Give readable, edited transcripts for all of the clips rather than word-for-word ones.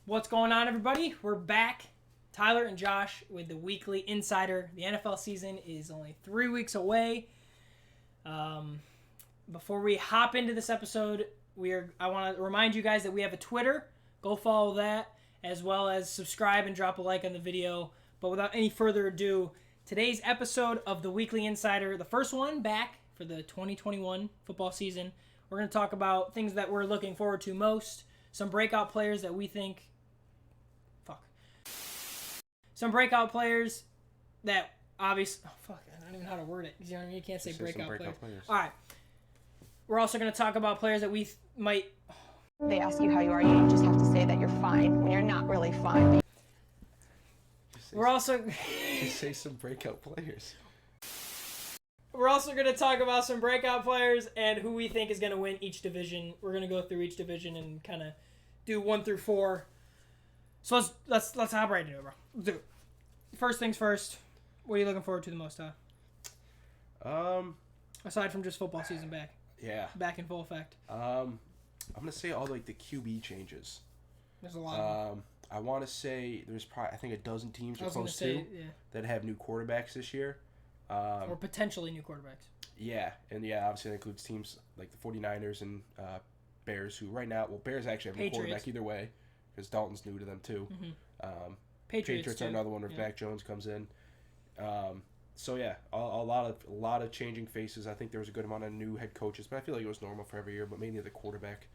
What's going on, everybody? We're back. Tyler and Josh with the Weekly Insider. The NFL season is only 3 weeks away. Before we hop into this episode, I want to remind you guys that we have a Twitter. Go follow that, as well as subscribe and drop a like on the video. But without any further ado, today's episode of the Weekly Insider, the first one back for the 2021 football season. We're going to talk about things that we're looking forward to most, some breakout players that we think... Some breakout players that obviously... Oh, fuck. I don't even know how to word it. You know what I mean? You can't say breakout players. All right. We're also going to talk about players that we might... They ask you how you are, you just have to say that you're fine when you're not really fine. We're also... Just say some breakout players. We're also going to talk about some breakout players and who we think is going to win each division. We're going to go through each division and kind of do 1 through 4. So let's hop right into it, bro. Let's do it. First things first. What are you looking forward to the most, aside from just football season back? Yeah. Back in full effect. I'm gonna say all like the QB changes. There's a lot of them. I want to say there's probably a dozen teams or close to that have new quarterbacks this year. Or potentially new quarterbacks. Yeah, and obviously that includes teams like the 49ers and Bears, who right now, Bears actually have a new quarterback either way, because Dalton's new to them too. Mm-hmm. Patriots are another one where Mac Jones comes in. So yeah, a lot of changing faces. I think there was a good amount of new head coaches, but I feel like it was normal for every year. But mainly the quarterback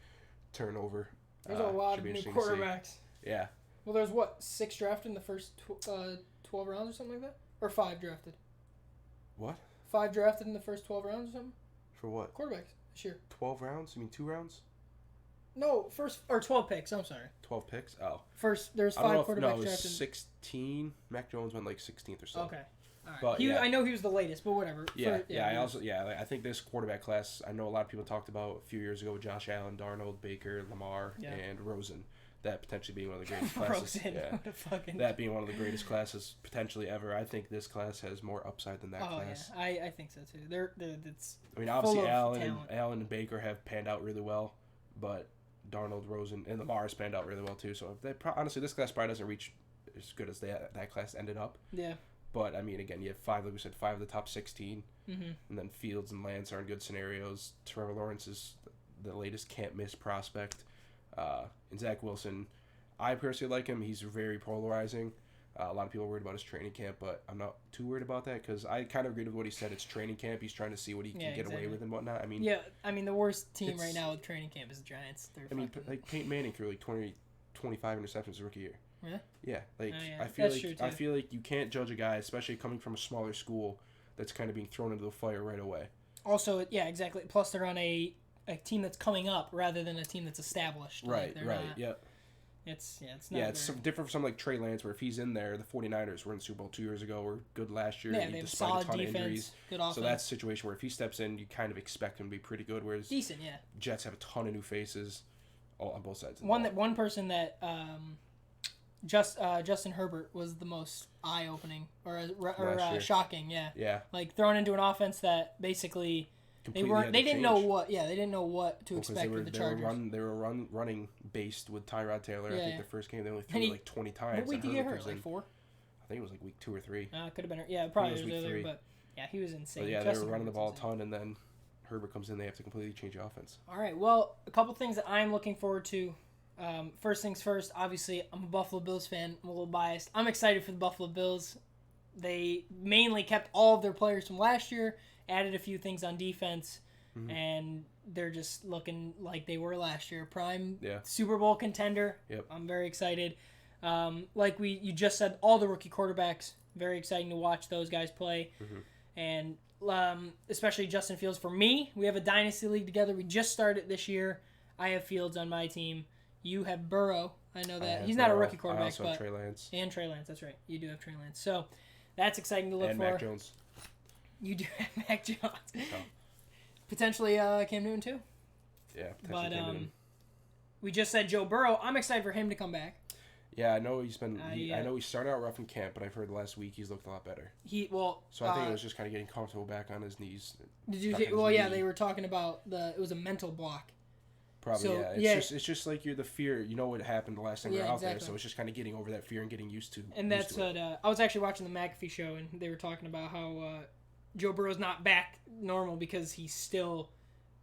turnover. There's a lot of new quarterbacks. Yeah. Well, there's 6 drafted in the first 12 rounds or something like that, or 5 drafted. What? 5 drafted in the first 12 rounds or something. For what? Quarterbacks this year. 12 rounds? You mean 2 rounds? No, 12 picks. I'm sorry. 12 picks? Oh. There's 5 quarterbacks no, it was drafted. 16. Mac Jones went like 16th or so. Okay. All right. But, I know he was the latest, but whatever. I think this quarterback class, I know a lot of people talked about a few years ago with Josh Allen, Darnold, Baker, Lamar, and Rosen. That potentially being one of the greatest classes. That being one of the greatest classes potentially ever. I think this class has more upside than that class. Yeah. I think so too. It's obviously Allen and Baker have panned out really well, but Darnold, Rosen, and Lamar has panned out really well too. So honestly, this class probably doesn't reach as good as that class ended up. Yeah. But I mean, again, you have 5, like we said, 5 of the top 16, and then Fields and Lance are in good scenarios. Trevor Lawrence is the latest can't miss prospect, and Zach Wilson, I personally like him. He's very polarizing. A lot of people are worried about his training camp, but I'm not too worried about that because I kind of agreed with what he said. It's training camp. He's trying to see what he can get away with and whatnot. I mean, the worst team right now with training camp is the Giants. Like Peyton Manning threw like 25 interceptions his rookie year. Really? Yeah, I feel like you can't judge a guy, especially coming from a smaller school, that's kind of being thrown into the fire right away. Also, yeah, exactly. Plus, they're on a team that's coming up rather than a team that's established. Right. Yeah. It's different from something like Trey Lance, where if he's in there, the 49ers were in the Super Bowl 2 years ago, were good last year, they have despite a ton defense, of injuries. Good offense. So that's a situation where if he steps in, you kind of expect him to be pretty good. Whereas decent, yeah. Jets have a ton of new faces, all on both sides. One person that Justin Herbert was the most eye-opening or shocking, yeah. Like thrown into an offense that basically they didn't know what to expect with the Chargers. They were running based with Tyrod Taylor. I think the first game they only threw like 20 times. What week did he get hurt? Like 4? I think it was like week 2 or 3. Could have been. Yeah, probably was earlier, 3. But yeah, he was insane. But yeah, they were running the ball a ton, and then Herbert comes in. They have to completely change the offense. All right. Well, a couple things that I'm looking forward to. First things first, obviously, I'm a Buffalo Bills fan. I'm a little biased. I'm excited for the Buffalo Bills. They mainly kept all of their players from last year, added a few things on defense, and they're just looking like they were last year. Prime Super Bowl contender. Yep. I'm very excited. Like you just said, all the rookie quarterbacks. Very exciting to watch those guys play. And especially Justin Fields. For me, we have a dynasty league together. We just started this year. I have Fields on my team. You have Burrow. I know that. He's not a rookie quarterback. I also have Trey Lance. And Trey Lance, that's right. You do have Trey Lance. So that's exciting to look for. And Mac Jones. You do have Mac Jones. Potentially Cam Newton too. Yeah, potentially Cam Newton. We just said Joe Burrow. I'm excited for him to come back. Yeah, I know he's been. I know he started out rough in camp, but I've heard last week he's looked a lot better. So I think it was just kind of getting comfortable back on his knees. Did you? Well, yeah, they were talking about it was a mental block. Probably, So, yeah. It's just like you're the fear. You know what happened the last time you're out there, so it's just kind of getting over that fear and getting used to. And that's what I was actually watching the McAfee show, and they were talking about how Joe Burrow's not back normal because he's still.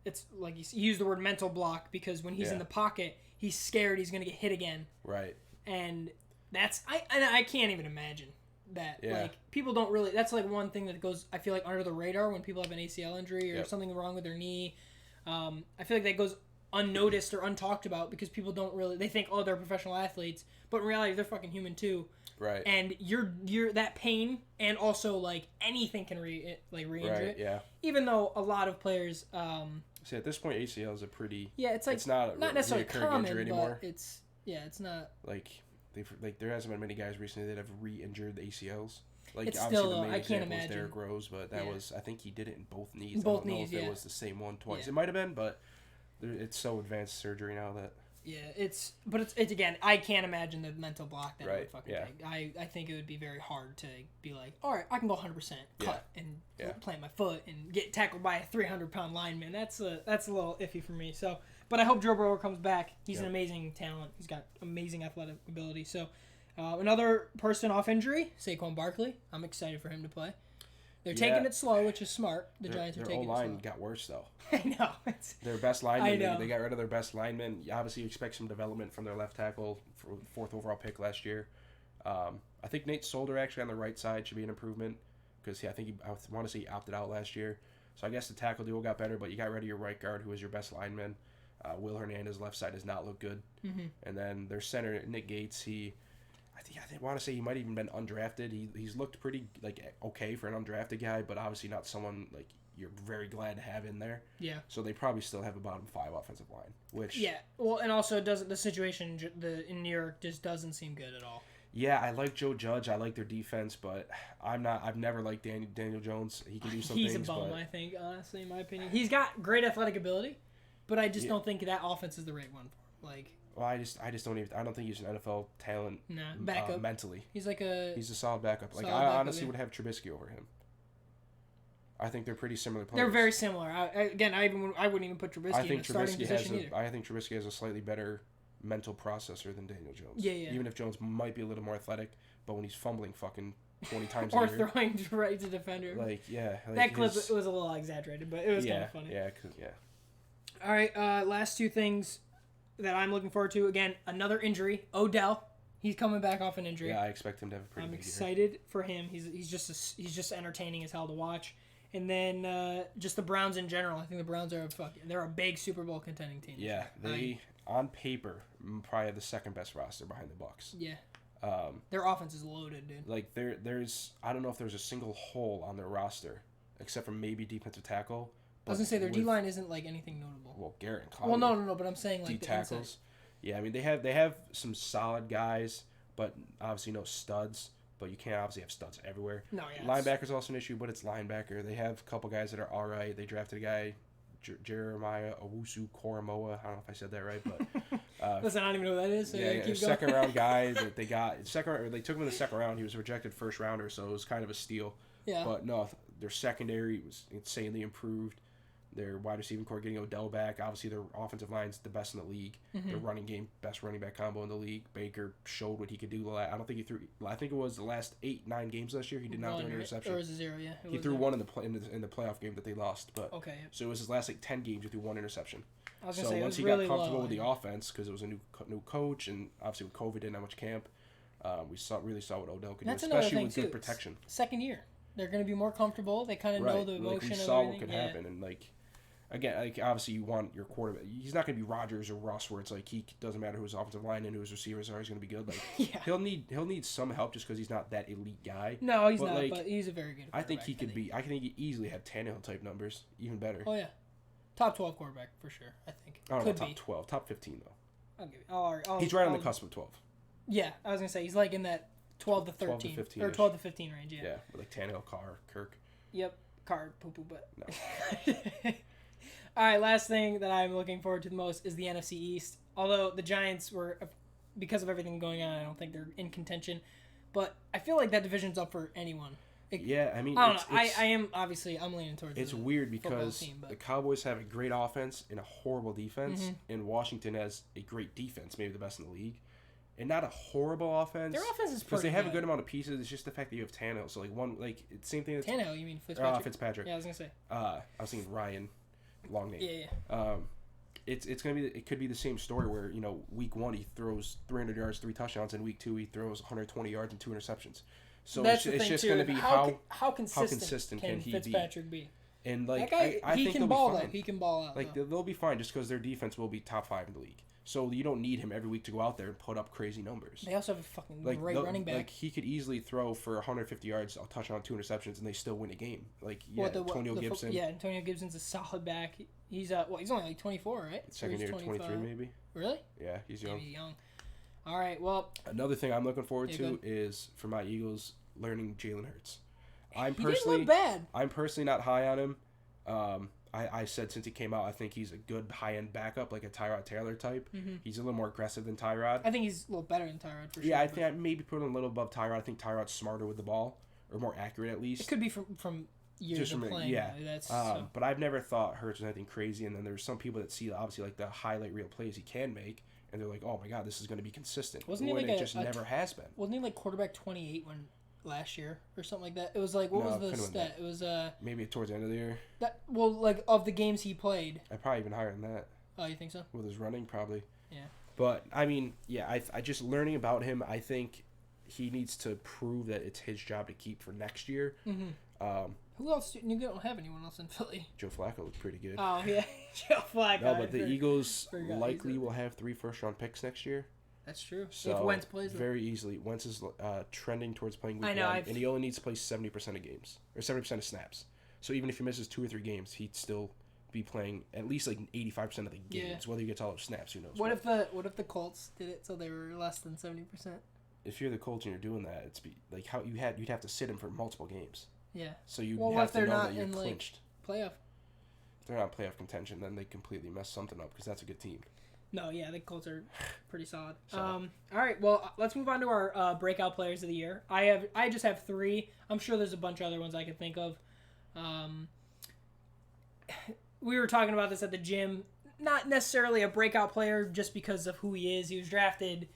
It's like he used the word mental block because when he's in the pocket, he's scared he's gonna get hit again. Right. And that's I can't even imagine that. Yeah. Like people don't really. That's like one thing that goes. I feel like under the radar when people have an ACL injury or something wrong with their knee. I feel like that goes unnoticed or untalked about because people don't really. They think, oh, they're professional athletes, but in reality, they're fucking human too. Right. And you're that pain and also like anything can re-injure it. Yeah. Even though a lot of players. See, at this point, ACL is a pretty. Yeah, it's like it's not necessarily common, injury anymore. but it's not. Like there hasn't been many guys recently that have re-injured the ACLs. Like It's obviously still, the main I can't example is imagine. Derrick Rose, but that Yeah. was I think he did it in both knees. In both I don't knees, know if yeah. it was the same one twice. Yeah. It might have been, but it's so advanced surgery now that. Yeah, it's again. I can't imagine the mental block that it would Right, fucking yeah. take. I think it would be very hard to be like, all right, I can go 100% cut and plant my foot and get tackled by a 300-pound lineman. That's a little iffy for me. So, but I hope Joe Burrow comes back. He's an amazing talent. He's got amazing athletic ability. So, another person off injury, Saquon Barkley. I'm excited for him to play. They're taking it slow, which is smart. The Giants are taking it slow. Their O-line got worse, though. I know. Their best lineman, I know. they got rid of their best lineman. You obviously, you expect some development from their left tackle, for fourth overall pick last year. I think Nate Solder actually on the right side should be an improvement because I want to say he opted out last year. So I guess the tackle duo got better, but you got rid of your right guard, who was your best lineman. Will Hernandez left side does not look good. Mm-hmm. And then their center, Nick Gates, I want to say he might even been undrafted. He's looked pretty okay for an undrafted guy, but obviously not someone like you're very glad to have in there. Yeah. So they probably still have a bottom 5 offensive line, which Well, and also the situation in New York just doesn't seem good at all. Yeah, I like Joe Judge. I like their defense, but I've never liked Daniel Jones. He can do some He's things. a bum, but I think, honestly, in my opinion. He's got great athletic ability, but I just don't think that offense is the right one for him. Like. Well, I don't think he's an NFL talent. Nah, backup. Mentally. He's a solid backup. Like solid I backup, honestly yeah. would have Trubisky over him. I think they're pretty similar players. They're very similar. I wouldn't even put Trubisky in the starting position either. I think Trubisky has a slightly better mental processor than Daniel Jones. Yeah. Even if Jones might be a little more athletic, but when he's fumbling fucking 20 times or a year, throwing right to defender. That clip was a little exaggerated, but it was kind of funny. Yeah. All right, last two things that I'm looking forward to. Again, another injury. Odell, he's coming back off an injury. Yeah, I expect him to have a pretty I'm big excited for him. He's just entertaining as hell to watch. And then just the Browns in general. I think the Browns are they're a big Super Bowl contending team. Yeah, they on paper probably have the second best roster behind the Bucs. Yeah. Their offense is loaded, dude. Like there's I don't know if there's a single hole on their roster except for maybe defensive tackle. I was gonna say their D line isn't like anything notable. Well, Garrett and Clowney. Well, no, but I'm saying like D the tackles. inside. Yeah, I mean they have some solid guys, but obviously no studs. But you can't obviously have studs everywhere. No, yeah. Linebacker's also an issue, but it's linebacker. They have a couple guys that are all right. They drafted a guy, Jeremiah Owusu-Koramoah. I don't know if I said that right, but listen, I don't even know who that is. So yeah, keep a second round guy that they got they took him in the second round. He was a rejected first rounder, so it was kind of a steal. Yeah. But no, their secondary was insanely improved. Their wide receiving core getting Odell back. Obviously, their offensive line's the best in the league. Mm-hmm. Their running game, best running back combo in the league. Baker showed what he could do. I don't think he threw. I think it was the last 8-9 games last year. He did not throw an interception. Or was it 0? Yeah. He threw one in the playoff game that they lost. But okay. Yeah. So it was his last 10 games. He threw one interception. I was so gonna say, once he really got comfortable with the low. offense, because it was a new coach, and obviously with COVID didn't have much camp, we really saw what Odell could do, especially with good protection. Second year, they're going to be more comfortable. They kind of know the motion we of saw everything. what could happen, and again, obviously you want your quarterback. He's not going to be Rodgers or Russ, where it's like he doesn't matter who his offensive line and who his receivers are. He's going to be good. He'll need some help just because he's not that elite guy. No, he's not. But he's a very good. I think he could be. I think he easily have Tannehill type numbers, even better. Oh yeah, top 12 quarterback for sure. I think. I don't know, top 12, top 15 though. I'll give you. He's right on the cusp of 12. Yeah, I was gonna say he's like in that 12 to 13 12 to 15 or 12 to 15 range. Yeah. Yeah, with like Tannehill, Carr, Kirk. Yep, Carr, poo-poo, but. No. All right, last thing that I'm looking forward to the most is the NFC East. Although the Giants were, because of everything going on, I don't think they're in contention. But I feel like that division's up for anyone. Yeah, I mean, I don't it's, know. it's, I am obviously I'm leaning towards. it's the weird football because team, but the Cowboys have a great offense and a horrible defense, Mm-hmm. and Washington has a great defense, maybe the best in the league, and not a horrible offense. their offense is because pretty they have a good amount of pieces. It's just the fact that you have Tannehill. So like it's same thing. Tannehill, you mean Fitzpatrick? Fitzpatrick. Yeah, I was gonna say. I was thinking Ryan, long name. Yeah. It's gonna be it could be the same story where week 1 he throws 300 yards, 3 touchdowns, and week 2 he throws 120 yards and 2 interceptions. So That's the it's thing just too. gonna be How consistent can can he Fitzpatrick be? And That like guy, I he think can they'll ball be though. fine. He can ball out. Like though. they'll be fine just because their defense will be top 5 in the league. So you don't need him every week to go out there and put up crazy numbers. They also have a fucking Like great running back. Like he could easily throw for 150 yards, a touchdown, 2 interceptions, and they still win a game. Like Antonio Gibson. Yeah, Antonio Gibson's a solid back. He's he's only like 24, right? Second year, 23 maybe. Really? Yeah, he's young. Maybe young. All right. Well, Another thing I'm looking forward Yeah, to go is for my Eagles learning Jalen Hurts. he didn't look bad. I'm personally not high on him. I said since he came out, I think he's a good high-end backup, like a Tyrod Taylor type. Mm-hmm. He's a little more aggressive than Tyrod. I think he's a little better than Tyrod for sure. Yeah, I but think I maybe put him a little above Tyrod. I think Tyrod's smarter with the ball, or more accurate at least. it could be from years Just of from playing. yeah. Though. That's But I've never thought Hurts was anything crazy. And then there's some people that see obviously like the highlight reel plays he can make, and they're like, oh my god, this is going to be consistent. Wasn't he when like it just never has been. wasn't he like quarterback 28 when last year or something like that? It was like what No, was it the could've been stat? It was Maybe towards the end of the year. that well like of the games he played. I probably even higher than that. Oh, you think so? With his running, probably. Yeah. But I mean, yeah, I just learning about him. I think he needs to prove that it's his job to keep for next year. Mm-hmm. Who else? You don't have anyone else in Philly. Joe Flacco looks pretty good. Oh yeah, Joe Flacco. No, but the Eagles forgot likely he's will have 3 first-round picks next year. That's true. So if Wentz plays, very easily. Wentz is trending towards playing week I know, 1, and he only needs to play 70% of games or 70% of snaps. So even if he misses 2 or 3 games, he'd still be playing at least like 85% of the games. Yeah. Whether he gets all those snaps, who knows? what if the Colts did it so they were less than 70%? If you're the Colts and you're doing that, it's like how you'd have to sit him for multiple games. Yeah. So you Well, have if to they're know not that you're in, like, clinched. Playoff. If they're not playoff contention, then they completely mess something up because that's a good team. No, yeah, the Colts are pretty solid. So- All right, well, let's move on to our breakout players of the year. I just have 3. I'm sure there's a bunch of other ones I could think of. We were talking about this at the gym. Not necessarily a breakout player just because of who he is. He was drafted,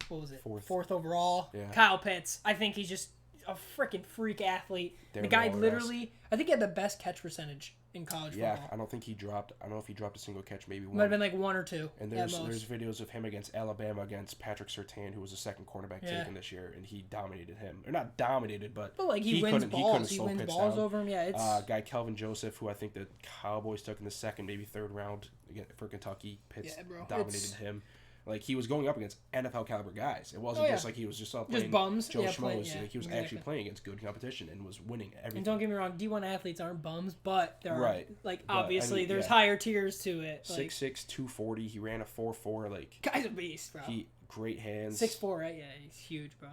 what was it? Fourth overall. Yeah. Kyle Pitts. I think he's just a freaking freak athlete. Darren the guy Waller-esque. literally, I think he had the best catch percentage in college Yeah, football. I don't think he dropped. I don't know if he dropped a single catch, maybe Might have one. been like 1 or 2 And at there's most. videos of him against Alabama against Patrick Surtain, who was the second cornerback Yeah. taken this year, and he dominated him. Or not dominated, but But he wins couldn't balls. He slow wins Pitts balls down. over him. Yeah, it's Guy Kelvin Joseph, who I think the Cowboys took in the second, maybe third round for Kentucky. Pitts Yeah, bro. dominated It's- him. Like he was going up against NFL caliber guys. It wasn't Oh, yeah. just like he was just playing bums. Joe Yeah, Schmoes. playing- yeah, Like, he was exactly. actually playing against good competition and was winning everything. and don't get me wrong, D1 athletes aren't bums, but there are Right. like But, I obviously mean, there's yeah. higher tiers to it. Like 6'6", 240. He ran a 4.4. Like guy's a beast, bro. he great hands. 6'4", right? Yeah, he's huge, bro.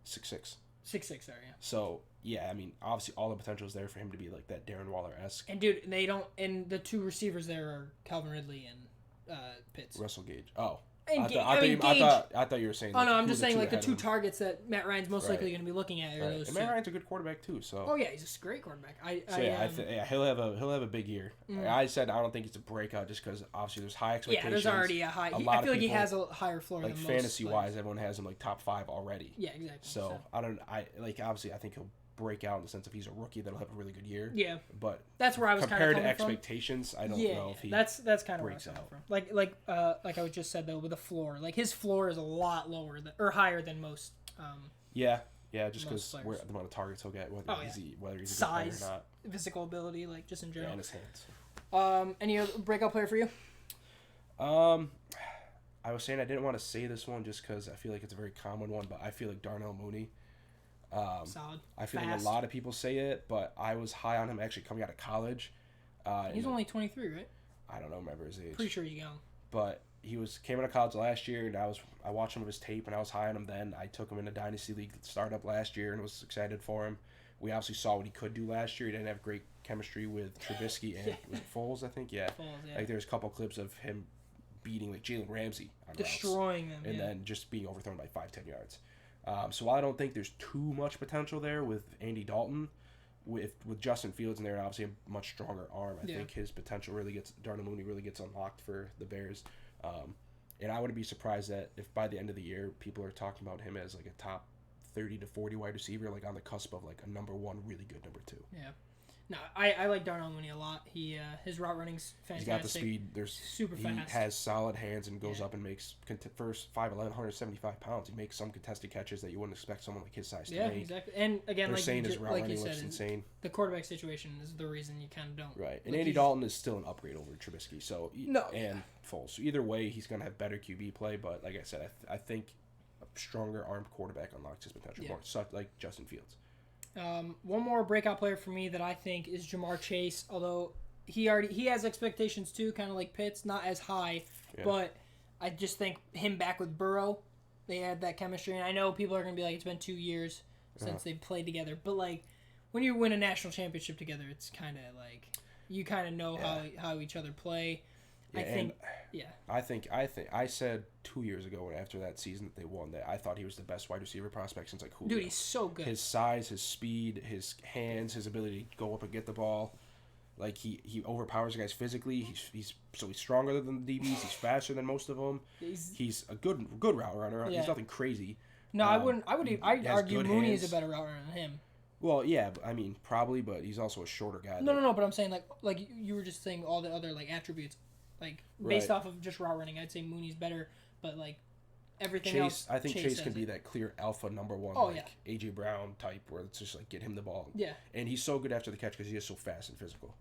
6'6". 6'6", sorry, yeah. So yeah, I mean, obviously all the potential is there for him to be like that Darren Waller-esque. And dude, they don't. And the 2 receivers there are Calvin Ridley and Pitts. Russell Gage. Oh, And I Gage. thought you were saying. Oh like, no, I'm who just saying like the ahead 2 of him. targets that Matt Ryan's most likely Right. going to be looking at are Right. those And 2. Matt Ryan's a good quarterback too. So. Oh yeah, he's a great quarterback. He'll have a big year. I said I don't think it's a breakout just because obviously there's high Yeah, expectations. there's already a high. A I lot feel of like he people- has a higher floor Like than most fantasy players. wise, everyone has him like top 5 already. Yeah, exactly. So I obviously I think he'll break out in the sense of he's a rookie that'll have a really good year. yeah, But that's where I was kind of compared coming to from. expectations, I don't Yeah, know if he that's kind of where I was breaks coming out. from. Like I was just said though, with a floor, like his floor is a lot lower or higher than most. Yeah, just Most because players. the amount of targets he'll get, whether Oh, he's yeah. whether he's a good Size, player or not, physical ability, like just in yeah, general. and his hands. Any other breakout player for you? I was saying I didn't want to say this one just because I feel like it's a very common one, but I feel like Darnell Mooney. Solid. I feel like Fast. a lot of people say it, but I was high on him actually coming out of college. He's only 23, right? I don't remember his age, Pretty sure he's young. but came out of college last year, and I watched some of his tape, and I was high on him then. I took him in a dynasty league startup last year, and was excited for him. We obviously saw what he could do last year. He didn't have great chemistry with Trubisky and was it Foles, I think. Yeah. Foles, yeah. Like there's a couple clips of him beating like Jalen Ramsey on routes. Destroying them. And yeah. then just being overthrown by 5-10 yards. So I don't think there's too much potential there with Andy Dalton. With Justin Fields in there, and obviously a much stronger arm, I think his potential Darnell Mooney really gets unlocked for the Bears. And I wouldn't be surprised that if by the end of the year, people are talking about him as like a top 30 to 40 wide receiver, like on the cusp of like a number one, really good number two. Yeah. No, I like Darnell Mooney a lot. His route running's fantastic. He's got the speed. Super fast. He has solid hands and goes up and makes first 5'11", 175 pounds. He makes some contested catches that you wouldn't expect someone like his size to make. Yeah, exactly. And again, They're saying his route like running you looks said, insane. The quarterback situation is the reason you kind of don't. Right, and like Andy Dalton is still an upgrade over Trubisky. So and Foles. So either way, he's going to have better QB play. But like I said, I think a stronger armed quarterback unlocks his potential more, such like Justin Fields. One more breakout player for me that I think is Jamar Chase, although he has expectations too, kind of like Pitts, not as high, but I just think him back with Burrow, they had that chemistry, and I know people are going to be like, it's been 2 years since they played together, but like, when you win a national championship together, it's kind of like, you kind of know how each other play. I think I said 2 years ago after that season that they won that I thought he was the best wide receiver prospect since like Julio. Dude, he's so good. His size, his speed, his hands, his ability to go up and get the ball, like he overpowers guys physically. He's stronger than the DBs. He's faster than most of them. He's a good route runner. He's nothing crazy. No, I'd argue Mooney is a better route runner than him. Well, yeah, I mean probably, but he's also a shorter guy. No, but I'm saying like you were just saying all the other like attributes. Like, based off of just route running, I'd say Mooney's better, but, like, everything else... I think Chase can be that clear alpha number one, A.J. Brown type, where it's just, like, get him the ball. Yeah. And he's so good after the catch because he is so fast and physical.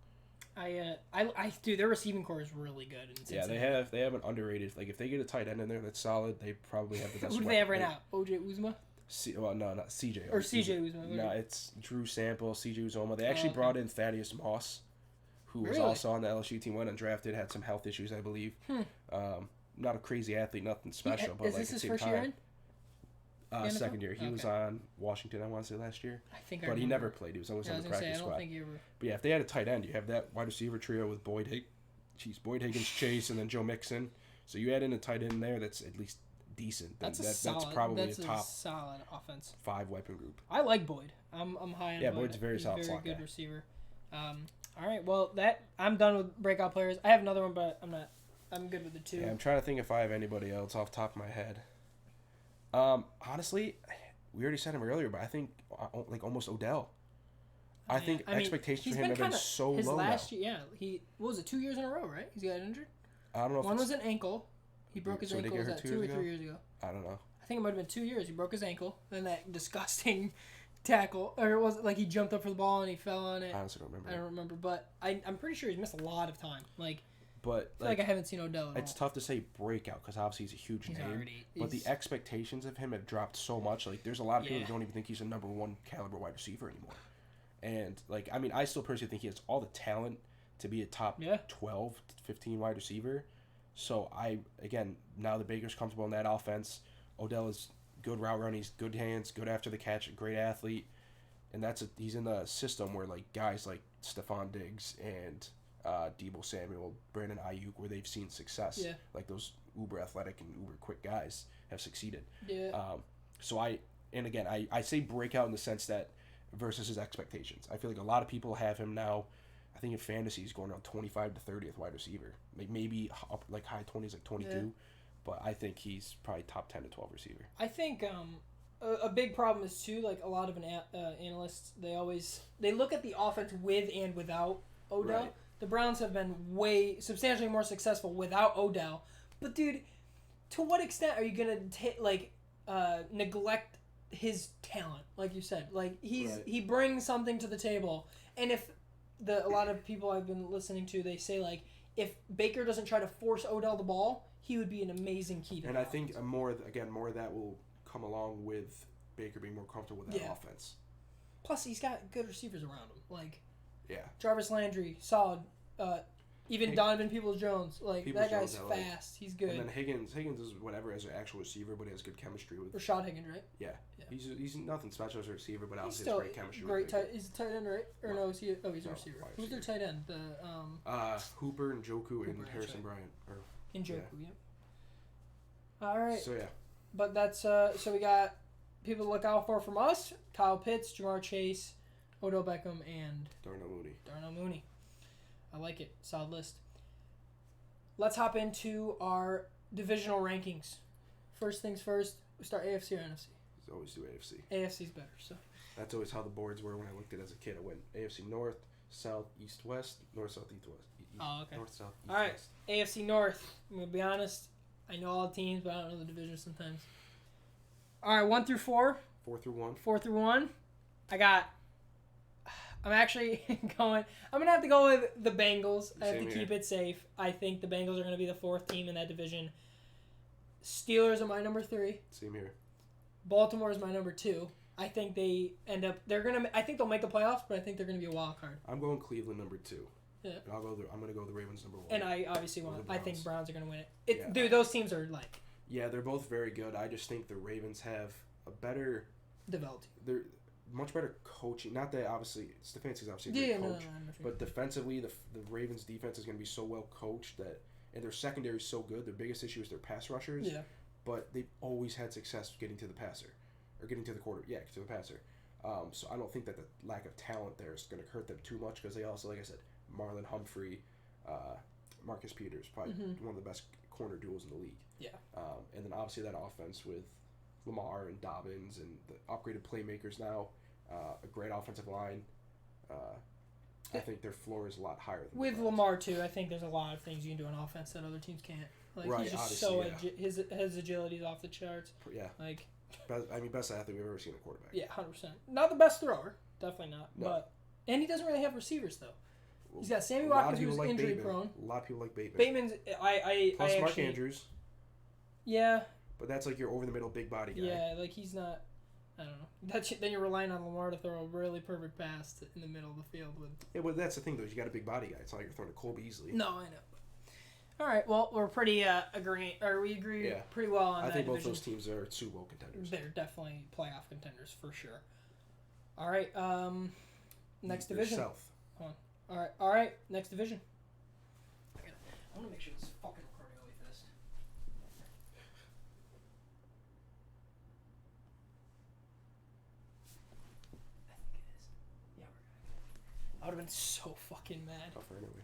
Dude, their receiving core is really good. Yeah, they have an underrated... Like, if they get a tight end in there that's solid, they probably have the best... Who do they have right now? O.J. Uzma? No, not C.J. Or C.J. Uzma. No, it's Drew Sample, C.J. Uzoma. They actually brought in Thaddeus Moss, who was also on the LSU team, went undrafted, had some health issues, I believe. Not a crazy athlete, nothing special, but is like this at the his same first time. year in? Second year. He was on Washington, I want to say, last year. But he never played. He was always on the practice squad. But yeah, if they had a tight end, you have that wide receiver trio with Boyd Higgins, Chase, and then Joe Mixon. So you add in a tight end there that's at least decent. That's probably a top solid offense. 5 weapon group. I like Boyd. I'm high on Boyd. Yeah, Boyd's a very solid slot good guy. receiver. All right, well, I'm done with breakout players. I have another one, but I'm good with the 2. Yeah, I'm trying to think if I have anybody else off the top of my head. Honestly, we already said him earlier, but I think like almost Odell. I think expectations for him have been so low last now. year, what was it, 2 years in a row, right? He's got injured? I don't know if one was an ankle. He broke his ankle. Was that 2 or 3 years ago? I don't know. I think it might have been 2 years. He broke his ankle. Then that disgusting tackle, or was it like he jumped up for the ball and he fell on it? I honestly don't remember. I don't remember, but I'm pretty sure he's missed a lot of time. But I feel like I haven't seen Odell at all. It's tough to say breakout because obviously he's a huge name. But the expectations of him have dropped so much. Like there's a lot of people who don't even think he's a number 1 caliber wide receiver anymore. And like I still personally think he has all the talent to be a top 12, 15 wide receiver. So now the Baker's comfortable in that offense. Odell is good route running, he's good hands, good after the catch, great athlete, and he's in the system where like guys like Stephon Diggs and Deebo Samuel, Brandon Ayuk, where they've seen success, like those uber athletic and uber quick guys have succeeded. So I say breakout in the sense that versus his expectations. I feel like a lot of people have him now. I think in fantasy he's going around 25 to 30th wide receiver, maybe up like high 20s, like 22. Yeah. But I think he's probably top 10 to 12 receiver. I think a big problem is too, like a lot of analysts, they look at the offense with and without Odell. Right. The Browns have been substantially more successful without Odell. But dude, to what extent are you gonna neglect his talent? Like you said, like he brings something to the table, and if a lot of people I've been listening to, they say like if Baker doesn't try to force Odell the ball, he would be an amazing key to. And I think more of that will come along with Baker being more comfortable with that offense. Plus, he's got good receivers around him, like Jarvis Landry, solid. Even Donovan Peoples-Jones, that guy's fast. He's good. And then Higgins is whatever as an actual receiver, but he has good chemistry with. Rashad Higgins, right? Yeah. He's nothing special as a receiver, but obviously has great chemistry. He's a tight end, right? Or no, he's a receiver. Who's their tight end? Hooper and Njoku and Harrison Bryant. Njoku, yep. All right. So yeah. But that's so we got people to look out for from us: Kyle Pitts, Jamar Chase, Odell Beckham, and Darnell Mooney. I like it. Solid list. Let's hop into our divisional rankings. First things first, we start AFC or NFC? Always do AFC. AFC's better, so. That's always how the boards were when I looked at it as a kid. I went AFC North, South, East, West, North, South, East, West. Oh, okay. North, South, East, All right, West. AFC North. I'm going to be honest. I know all the teams, but I don't know the divisions sometimes. All right, 1 through 4. 4 through 1. 4 through 1. I'm actually going. I'm going to have to go with the Bengals. I have to keep it safe. I think the Bengals are going to be the 4th team in that division. Steelers are my number 3. Same here. Baltimore is my number 2. I think they end up. I think they'll make the playoffs, but I think they're going to be a wild card. I'm going Cleveland number 2. Yeah. And I'm going to go the Ravens number 1. And I obviously want. I think Browns are going to win it. Yeah. Dude, those teams are like. Yeah, they're both very good. I just think the Ravens have a better. Developed. They're much better coaching. Not that obviously Stefanski's obviously a great coach, but defensively the Ravens defense is going to be so well coached that, and their secondary is so good. Their biggest issue is their pass rushers. Yeah. But they've always had success getting to the passer, or getting to the quarter. Yeah, to the passer. So I don't think that the lack of talent there is going to hurt them too much because they also, like I said, Marlon Humphrey, Marcus Peters, probably one of the best corner duels in the league. Yeah. And then obviously that offense with Lamar and Dobbins and the upgraded playmakers now, a great offensive line. I think their floor is a lot higher than with Lamar too. I think there's a lot of things you can do on offense that other teams can't. Like right, he's just so his agility is off the charts. Yeah. Like. Best athlete we've ever seen a quarterback. Yeah, 100%. Not the best thrower, definitely not. No. But he doesn't really have receivers though. He's got Sammy Watkins, who's like injury Bateman. prone. A lot of people like Bateman. Bateman's Plus I Mark actually, Andrews. Yeah. But that's like your over the middle big body guy. Yeah, like he's not. I don't know. Then you're relying on Lamar to throw a really perfect pass in the middle of the field with. Yeah, well, that's the thing though. You got a big body guy. It's not like you're throwing to Cole Beasley. No, I know. All right. Well, we're pretty agreeing, or we agree pretty well on that. I think both division. those teams are Super Bowl contenders. They're definitely playoff contenders for sure. All right. Next division. South. Hold on. All right. Next division. I want to make sure this fucking recording really fast. I think it is. Yeah, we're good. I would have been so fucking mad. How far anyway?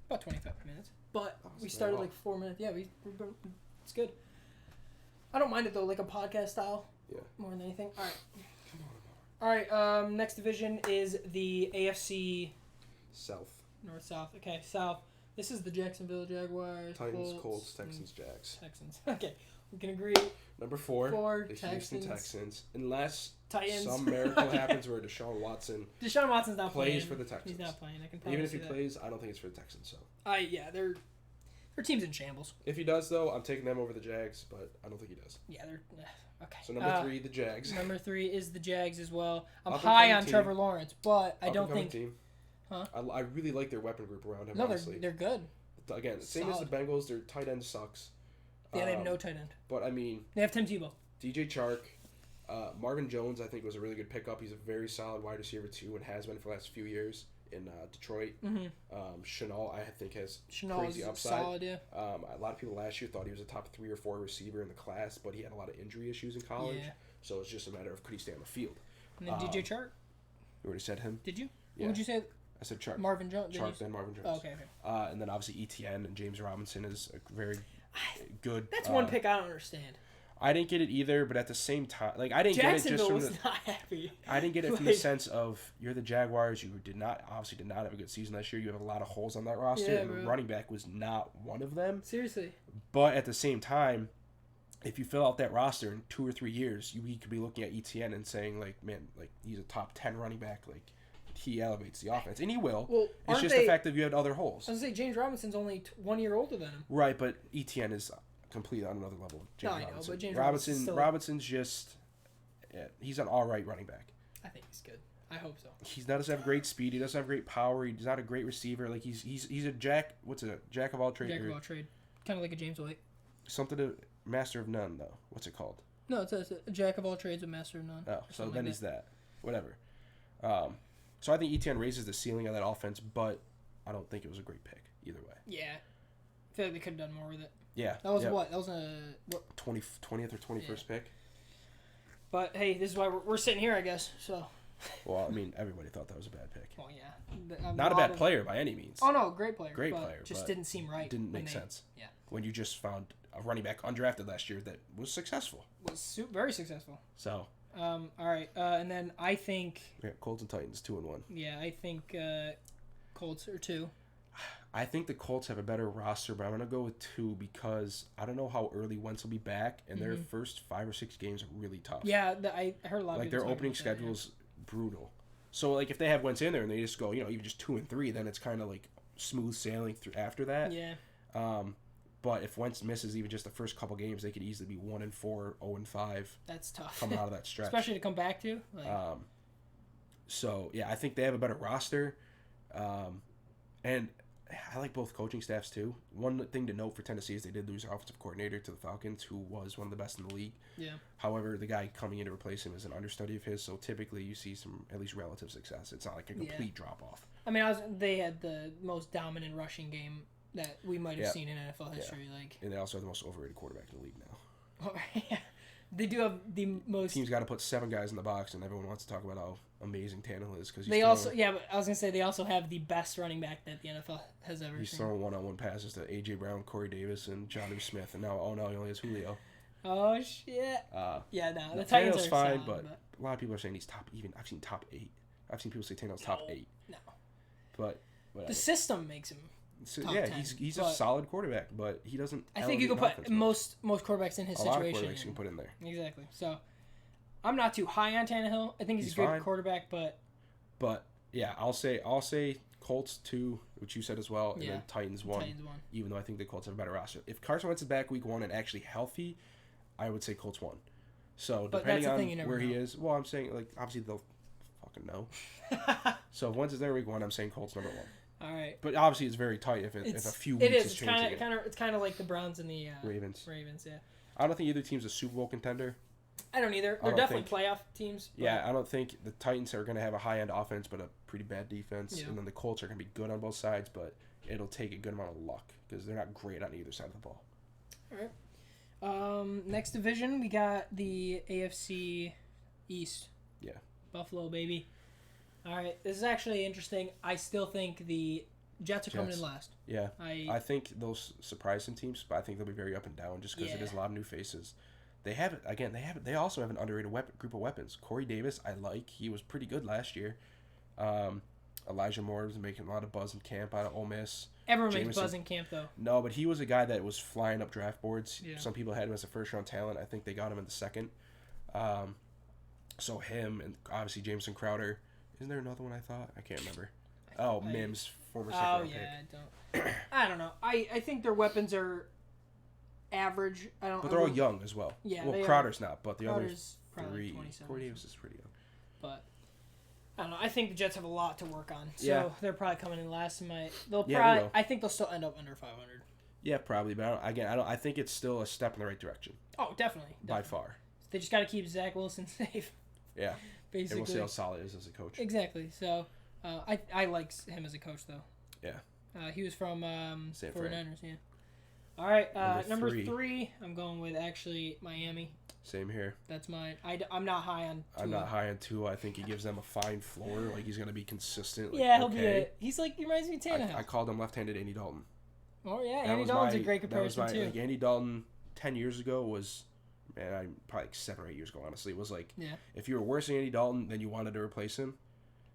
About 25 minutes. But we so started well. like 4 minutes. Yeah, it's good. I don't mind it though, like a podcast style. Yeah. More than anything. All right. All right. Next division is the AFC South. North South. Okay, South. This is the Jacksonville Jaguars. Titans, Colts, Texans, Jags. Texans. Okay, we can agree. Number 4, the Texans. Houston Texans. Unless Titans. some miracle happens where Deshaun Watson Deshaun Watson's not plays playing. for the Texans. He's not playing. I can probably Even if see he that. plays, I don't think it's for the Texans. So Their team's in shambles. if he does, though, I'm taking them over the Jags, but I don't think he does. Yeah, they're okay. So number 3, the Jags. Number 3 is the Jags as well. I'm Up and high coming on team. Trevor Lawrence, but I don't Up-and-coming think. team. Huh? I really like their weapon group around him. No, honestly. they're good. Again, same as the Solid. Bengals. Their tight end sucks. Yeah, they have no tight end. But I mean, They have Tim Tebow. DJ Chark, Marvin Jones, I think was a really good pickup. He's a very solid wide receiver too, and has been for the last few years in Detroit. Chenault, I think, has crazy is upside. solid, yeah. A lot of people last year thought he was a top 3 or 4 receiver in the class, but he had a lot of injury issues in college. Yeah. So it's just a matter of could he stay on the field. And then DJ Chark. You already said him. Did you? Yeah. What would you say? I said Chark. Marvin Jones. Chark, then Marvin Jones. Oh, okay. And then obviously ETN and James Robinson is a very good. That's one pick I don't understand. I didn't get it either, but at the same time, like I didn't get it just Jacksonville from was the. not happy. I didn't get it from the sense of you're the Jaguars. You did not have a good season last year. You have a lot of holes on that roster, Yeah, and bro. running back was not one of them. Seriously. But at the same time, if you fill out that roster in 2 or 3 years, you could be looking at ETN and saying like, man, like he's a top 10 running back. Like he elevates the offense, and he will. Well, it's aren't just they- the fact that you had other holes. I was gonna say James Robinson's only 1 year older than him. Right, but ETN is completely on another level. No, I know, Robinson. but James Robinson's still- Robinson's just he's an all right running back. I think he's good. I hope so. He doesn't have great speed. He doesn't have great power. He's not a great receiver. Like he's a jack. What's a jack of all trades? Jack of all trade. Kind of like a James White. Something to master of none though. What's it called? No, it's a jack of all trades, a master of none. Oh, or so something then like he's that. Whatever. So I think ETN raises the ceiling of that offense, but I don't think it was a great pick either way. Yeah. I feel like they could have done more with it. Yeah. That was yep. what? That was a what? 20th or 21st pick. But hey, this is why we're sitting here, I guess. So. Well, I mean, everybody thought that was a bad pick. Well, yeah. Not a bad player by any means. Oh no, great player. Great but player. Just but didn't seem right. Didn't make sense. Yeah. When you just found a running back undrafted last year that was successful. Was very successful. So. All right, and then I think. Yeah, Colts and Titans 2-1. Yeah, I think Colts are 2. I think the Colts have a better roster, but I'm gonna go with 2 because I don't know how early Wentz will be back, and their first 5 or 6 games are really tough. Yeah, I heard a lot of like people their opening schedule's brutal. So like if they have Wentz in there and they just go, even just 2-3, then it's kind of like smooth sailing through after that. Yeah. But if Wentz misses even just the first couple games, they could easily be 1-4, 0-5. That's tough. Coming out of that stretch, especially to come back to. Like... So yeah, I think they have a better roster, and I like both coaching staffs too. One thing to note for Tennessee is they did lose their offensive coordinator to the Falcons, who was one of the best in the league. Yeah. However, the guy coming in to replace him is an understudy of his, so typically you see some at least relative success. It's not like a complete drop off. I mean, they had the most dominant rushing game that we might have seen in NFL history. Like, and they also have the most overrated quarterback in the league now. Oh, yeah. They do have the most. Team's got to put 7 guys in the box, and everyone wants to talk about how amazing Tannehill is because they also but I was gonna say they also have the best running back that the NFL has ever he's seen. throwing one-on-one passes to A.J. Brown, Corey Davis, and Jonnu Smith, and now he only has Julio. Oh shit! Yeah, no, the Tannehill's Titans are fine, solid, but a lot of people are saying he's top. Even I've seen top 8. I've seen people say Tannehill's top 8. No, but whatever. The system makes him. So, top yeah, 10, he's a solid quarterback, but he doesn't. I think you could put most quarterbacks in his a situation. lot of quarterbacks you can put in there. Exactly. So, I'm not too high on Tannehill. I think he's a good fine. quarterback, but yeah, I'll say Colts 2, which you said as well, and then Titans 1. Titans 1. Even though I think the Colts have a better roster. If Carson Wentz is back week 1 and actually healthy, I would say Colts 1. So but depending that's the on thing, where he is, well, I'm saying like obviously they'll fucking know. So if Wentz is there week 1, I'm saying Colts number 1. All right. But obviously it's very tight if a few weeks is changing. It's kind of like the Browns and the Ravens. Yeah. I don't think either team's a Super Bowl contender. I don't either. They're definitely playoff teams. But... Yeah, I don't think the Titans are going to have a high-end offense, but a pretty bad defense. Yeah. And then the Colts are going to be good on both sides, but it'll take a good amount of luck because they're not great on either side of the ball. All right. Next division, we got the AFC East. Yeah. Buffalo, baby. All right. This is actually interesting. I still think the Jets are coming in last. Yeah. I think they'll surprise some teams, but I think they'll be very up and down just because it is a lot of new faces. They have it again. They also have an underrated group of weapons. Corey Davis, I like. He was pretty good last year. Elijah Moore was making a lot of buzz in camp out of Ole Miss. Everyone makes buzz in camp, though. No, but he was a guy that was flying up draft boards. Yeah. Some people had him as a first-round talent. I think they got him in the second. So him and obviously Jameson Crowder. Isn't there another one I thought? I can't remember. Mims, former second-round pick. I don't know. I think their weapons are average. But they're all young as well. Yeah. Well, Crowder's not, but the Crowder's other 3. 27. Corey Davis is pretty young. But I don't know. I think the Jets have a lot to work on. So they're probably coming in last. I think they'll still end up under 500. Yeah, probably. But I think it's still a step in the right direction. Oh, definitely. By far. They just got to keep Zach Wilson safe. Yeah. Basically. And we'll see how solid he is as a coach. Exactly. So I like him as a coach, though. Yeah. He was from 49ers, yeah. All right, number 3, I'm going with actually Miami. Same here. That's mine. I'm not high on Tua. I'm not high on Tua. I think he gives them a fine floor. Like, he's going to be consistent. Like, yeah, he'll be he's like, he reminds me of Tannehill. I called him left-handed Andy Dalton. Oh, yeah, Andy Dalton's a great comparison, too. Like, Andy Dalton 10 years ago was, probably like 7 or 8 years ago, honestly. It was like, if you were worse than Andy Dalton, then you wanted to replace him.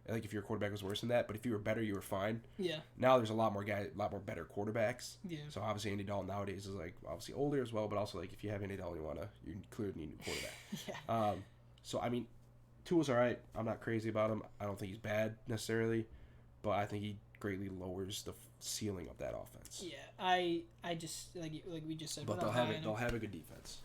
Like if your quarterback was worse than that, but if you were better, you were fine. Yeah. Now there's a lot more better quarterbacks. Yeah. So obviously Andy Dalton nowadays is like obviously older as well, but also like if you have Andy Dalton, you clearly need a new quarterback. Yeah. So I mean, Tua's all right. I'm not crazy about him. I don't think he's bad necessarily, but I think he greatly lowers the ceiling of that offense. Yeah. I just like we just said. But they'll have a good defense.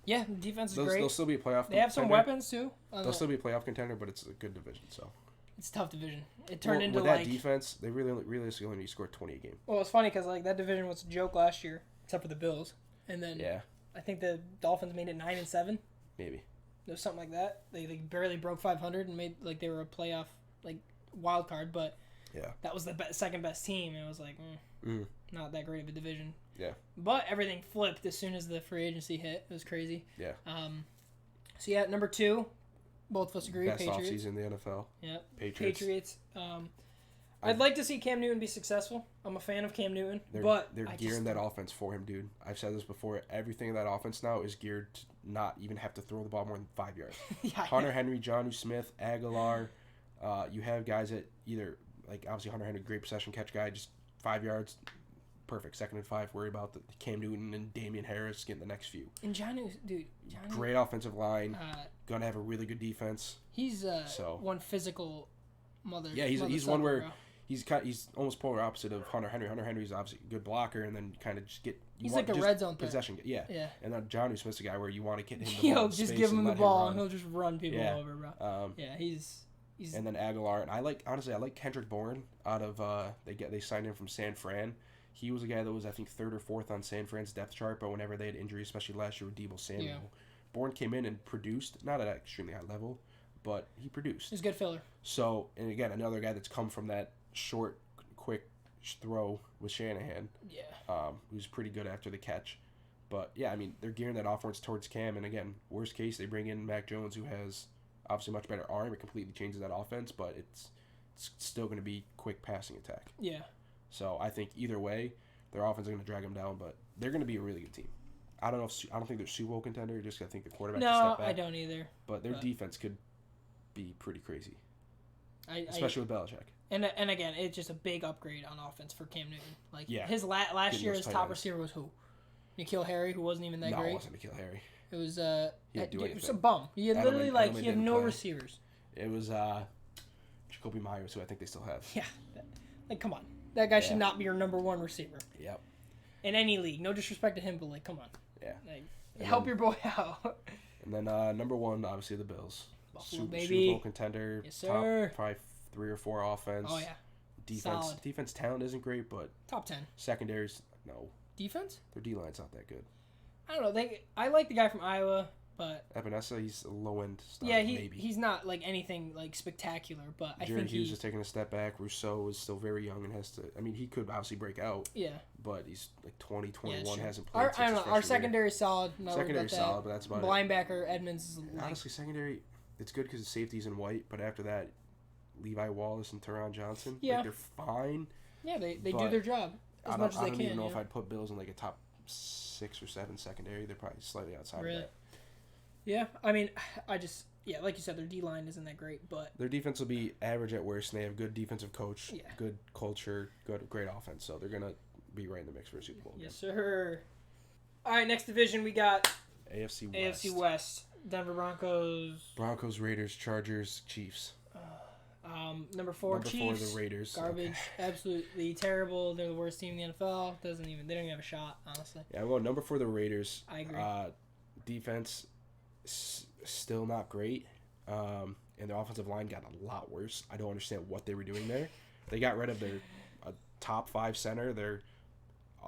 Yeah, the defense is great. They'll still be a playoff. They have some weapons too. They'll still be a playoff contender, but it's a good division. So. It's a tough division. It turned into with that defense, they realistically only scored 20 a game. Well, it's funny because like that division was a joke last year, except for the Bills, and then I think the Dolphins made it 9-7. Maybe. It was something like that. They barely broke 500 and made like they were a playoff like wild card, but that was the second best team. And it was like not that great of a division. Yeah. But everything flipped as soon as the free agency hit. It was crazy. Yeah. So yeah, number 2, both of us agree. Best Patriots. offseason in the NFL. Yeah, Patriots. I'd like to see Cam Newton be successful. I'm a fan of Cam Newton, but they're gearing that offense for him, dude. I've said this before. Everything in that offense now is geared to not even have to throw the ball more than 5 yards. Hunter Henry, Jonnu Smith, Aguilar. You have guys that either, like, obviously Hunter Henry, great possession catch guy, just 5 yards, perfect. 2nd and 5, worry about the Cam Newton and Damian Harris getting the next few. And Jonnu, Great offensive line. Gonna have a really good defense. He's one physical mother. Yeah, he's son, one where bro. he's almost polar opposite of Hunter Henry. Hunter Henry's obviously a good blocker, and then kind of just get. He's like a red zone possession. Yeah. Yeah. And then Jonnu Smith's a guy where you want to get him the ball. Just give him the ball, and he'll just run people Yeah. over, bro. He's. And then Aguilar, and I like Kendrick Bourne out of they signed him from San Fran. He was a guy that was, I think, 3rd or 4th on San Fran's depth chart, but whenever they had injuries, especially last year with Deebo Samuel, Yeah. Bourne came in and produced, not at an extremely high level, but he produced. He's a good filler. So, and again, another guy that's come from that short, quick throw with Shanahan. Yeah. Who's pretty good after the catch. But, yeah, I mean, they're gearing that offense towards Cam, and again, worst case, they bring in Mac Jones, who has obviously much better arm. It completely changes that offense, but it's still going to be quick passing attack. Yeah. So I think either way, their offense is going to drag them down, but they're going to be a really good team. I don't think they're Super Bowl contender. Just I think the quarterback. No, can step back, I don't either. But their defense could be pretty crazy, I especially with Belichick. and again, it's just a big upgrade on offense for Cam Newton. Like his last Getting year, those his tight top ends. receiver was who? N'Keal Harry, who wasn't even that No, great. it wasn't N'Keal Harry. It was He didn't do it was a anything. bum. He had literally Edelman he had didn't no play. receivers. It was Jacoby Myers, who I think they still have. Yeah, like come on, that guy should Yeah. not be your number 1 receiver Yep. in any league. No disrespect to him, but like come on, Yeah. like, And help then- your boy out. And then number 1, obviously the Bills. Buffalo, Super baby. Bowl contender. Yes, sir. Top probably 3 or 4 offense. Oh yeah, Defense. Solid. Defense talent isn't great, but top 10 secondaries, no. defense. Their D line's not that good. I don't know. I like the guy from Iowa, but Epinesa, he's a low end star. yeah, maybe. he's not like anything like spectacular. But I Jerry think Hughes is taking a step back. Rousseau is still very young and has to. I mean, he could obviously break out, yeah. but he's like 20, Yeah, 21, it's true. hasn't played. I since don't his know. Our freshman year. secondary is solid. Not worried Secondary's about that. solid, but that's about it. Linebacker Edmonds is like, Honestly, secondary, it's good because the safety's in white, but after that, Levi Wallace and Teron Johnson, Yeah. like, they're fine. yeah, they do but their job as much as I they don't can. even know you if know? I'd put Bills in like a top 6 or 7 secondary. They're probably slightly outside Really? of that. Yeah, I mean, like you said, their D line isn't that great, but Their defense will be average at worst, and they have good defensive coach, Yeah. good culture, great offense. So they're gonna be right in the mix for a Super Bowl. yes, sir. All right, next division we got AFC West. AFC West. Denver Broncos. Broncos, Raiders, Chargers, Chiefs. Number 4 Number Chiefs. 4, the Raiders. Garbage, Okay. absolutely terrible. They're the worst team in the NFL. They don't even have a shot, honestly. Yeah, well, number 4, the Raiders. I agree. Defense, still not great. And their offensive line got a lot worse. I don't understand what they were doing there. They got rid of their top 5 center, their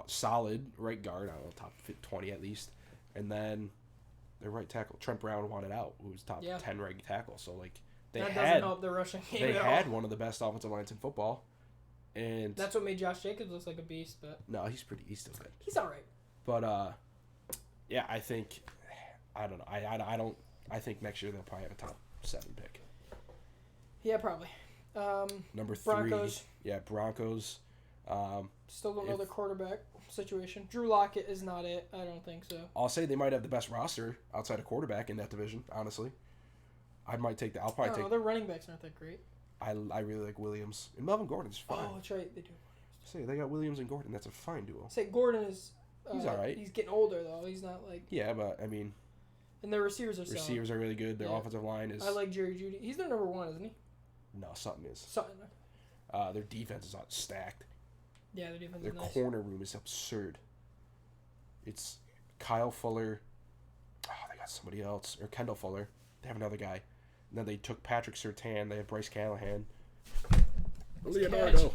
solid right guard, I don't know, top 20 at least. And then their right tackle, Trent Brown, wanted out, who was top 10 right tackle. So, like, That doesn't help the rushing game they at had all. one of the best offensive lines in football. And That's what made Josh Jacobs look like a beast, but no, he's still good. he's all right. But yeah, I think I don't know. I think next year they'll probably have a top 7 pick. Yeah, probably. Number 3, Broncos. yeah, Broncos. Still don't know their quarterback situation. Drew Lockett is not it. I don't think so. I'll say they might have the best roster outside of quarterback in that division. Honestly, I might take that. I'll I probably don't know. take. Their running backs aren't that great. I really like Williams and Melvin Gordon's fine. Oh, that's right. They do. Say they got Williams and Gordon. That's a fine duo. Say Gordon is. He's all right. He's getting older though. He's not like. Yeah, but I mean, And their receivers are solid. receivers are really good. Their Yeah. offensive line is. I like Jerry Judy. He's their number 1, isn't he? No, something is. Something. Their defense is not stacked. Yeah, their defense Their is nice. corner room is absurd. It's Kyle Fuller. Oh, they got somebody else. Or Kendall Fuller. They have another guy. And then they took Patrick Surtain. They have Bryce Callahan. Leonardo.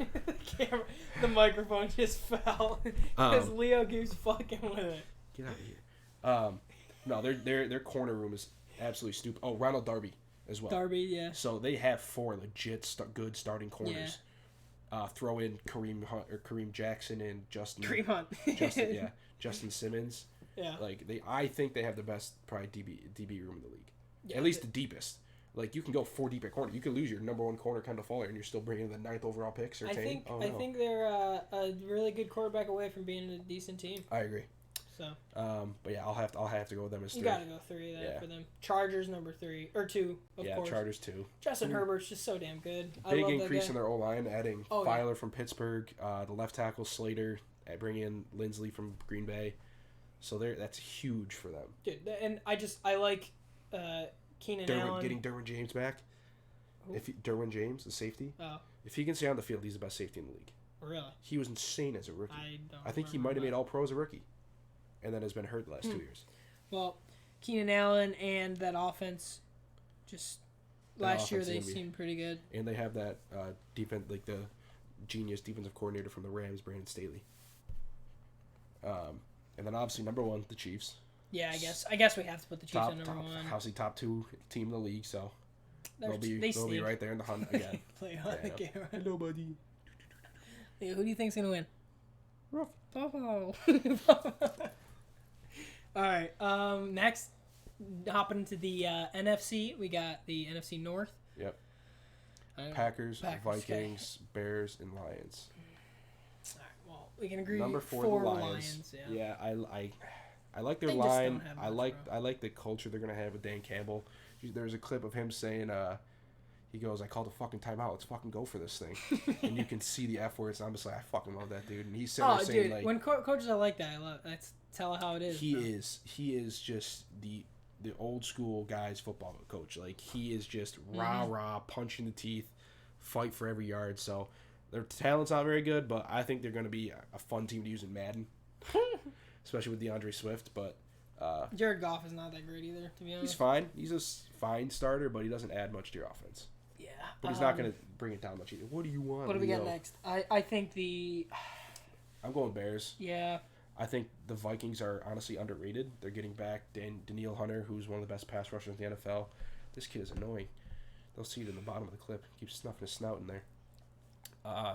The microphone just fell because Leo keeps fucking with it. Get out of here. No, their corner room is absolutely stupid. Oh, Ronald Darby as well. Darby, yeah. So they have 4 legit good starting corners. Throw in Kareem Hunt or Kareem Jackson and Justin. Kareem Hunt. Justin Simmons. Yeah. Like I think they have the best probably DB room in the league. Yeah, at least the deepest. Like, you can go 4 deep at corner. You could lose your number 1 corner, Kendall Fuller, and you're still bringing the 9th overall pick. I think they're a really good quarterback away from being a decent team. I agree. So. But yeah, I'll have to go with them as 3. You gotta go 3 then for them. Chargers number 3 or 2, of course. Yeah, Chargers 2. Justin Herbert's just so damn good. Big increase in their O line, adding Oh, Filer from Pittsburgh, the left tackle Slater, bringing in Lindsley from Green Bay. So that's huge for them. Dude, and I like Keenan Allen. Getting Derwin James back. Who? Derwin James, the safety. Oh, If he can stay on the field, he's the best safety in the league. really? He was insane as a rookie. I think he remember might have that. made All-Pro as a rookie, and then has been hurt the last 2 years. Well, Keenan Allen and that offense, just last year offense they is gonna be- seemed pretty good. And they have that defense, like the genius defensive coordinator from the Rams, Brandon Staley. And then obviously number 1, the Chiefs. Yeah, I guess we have to put the Chiefs Top, at number 1. obviously top 2 team in the league, so they'll They be stink. right there in the hunt again. Play on the Yeah, camera. Hello, buddy. Yeah, who do you think's gonna win? Rough. Buffalo. All right. Next, hopping into the NFC, we got the NFC North. Yep. Uh, Packers, okay. Vikings, Bears, and Lions. All right, well, we can agree. Number 4, for the Lions. Yeah. I like their They just line. don't have I much, like the culture they're gonna have with Dan Campbell. There's a clip of him saying, he goes, "I called a fucking timeout. Let's fucking go for this thing." And you can see the F words. And I'm just like, I fucking love that dude. And he's sitting Oh, there saying dude, like, when coaches are like that, I love. That's tell how it is. he bro. is just the old school guys football coach. Like, he is just Mm-hmm. rah punch in the teeth, fight for every yard. So their talent's not very good, but I think they're gonna be a fun team to use in Madden, especially with DeAndre Swift. But Jared Goff is not that great either, to be he's honest. fine. He's a fine starter, but he doesn't add much to your offense. Yeah, But he's not going to bring it down much either. What do you want? What do we got Leo? next? I think I'm going Bears. yeah. I think the Vikings are honestly underrated. They're getting back Daniil Hunter, who's one of the best pass rushers in the NFL. This kid is annoying. They'll see it in the bottom of the clip. Keeps snuffing his snout in there.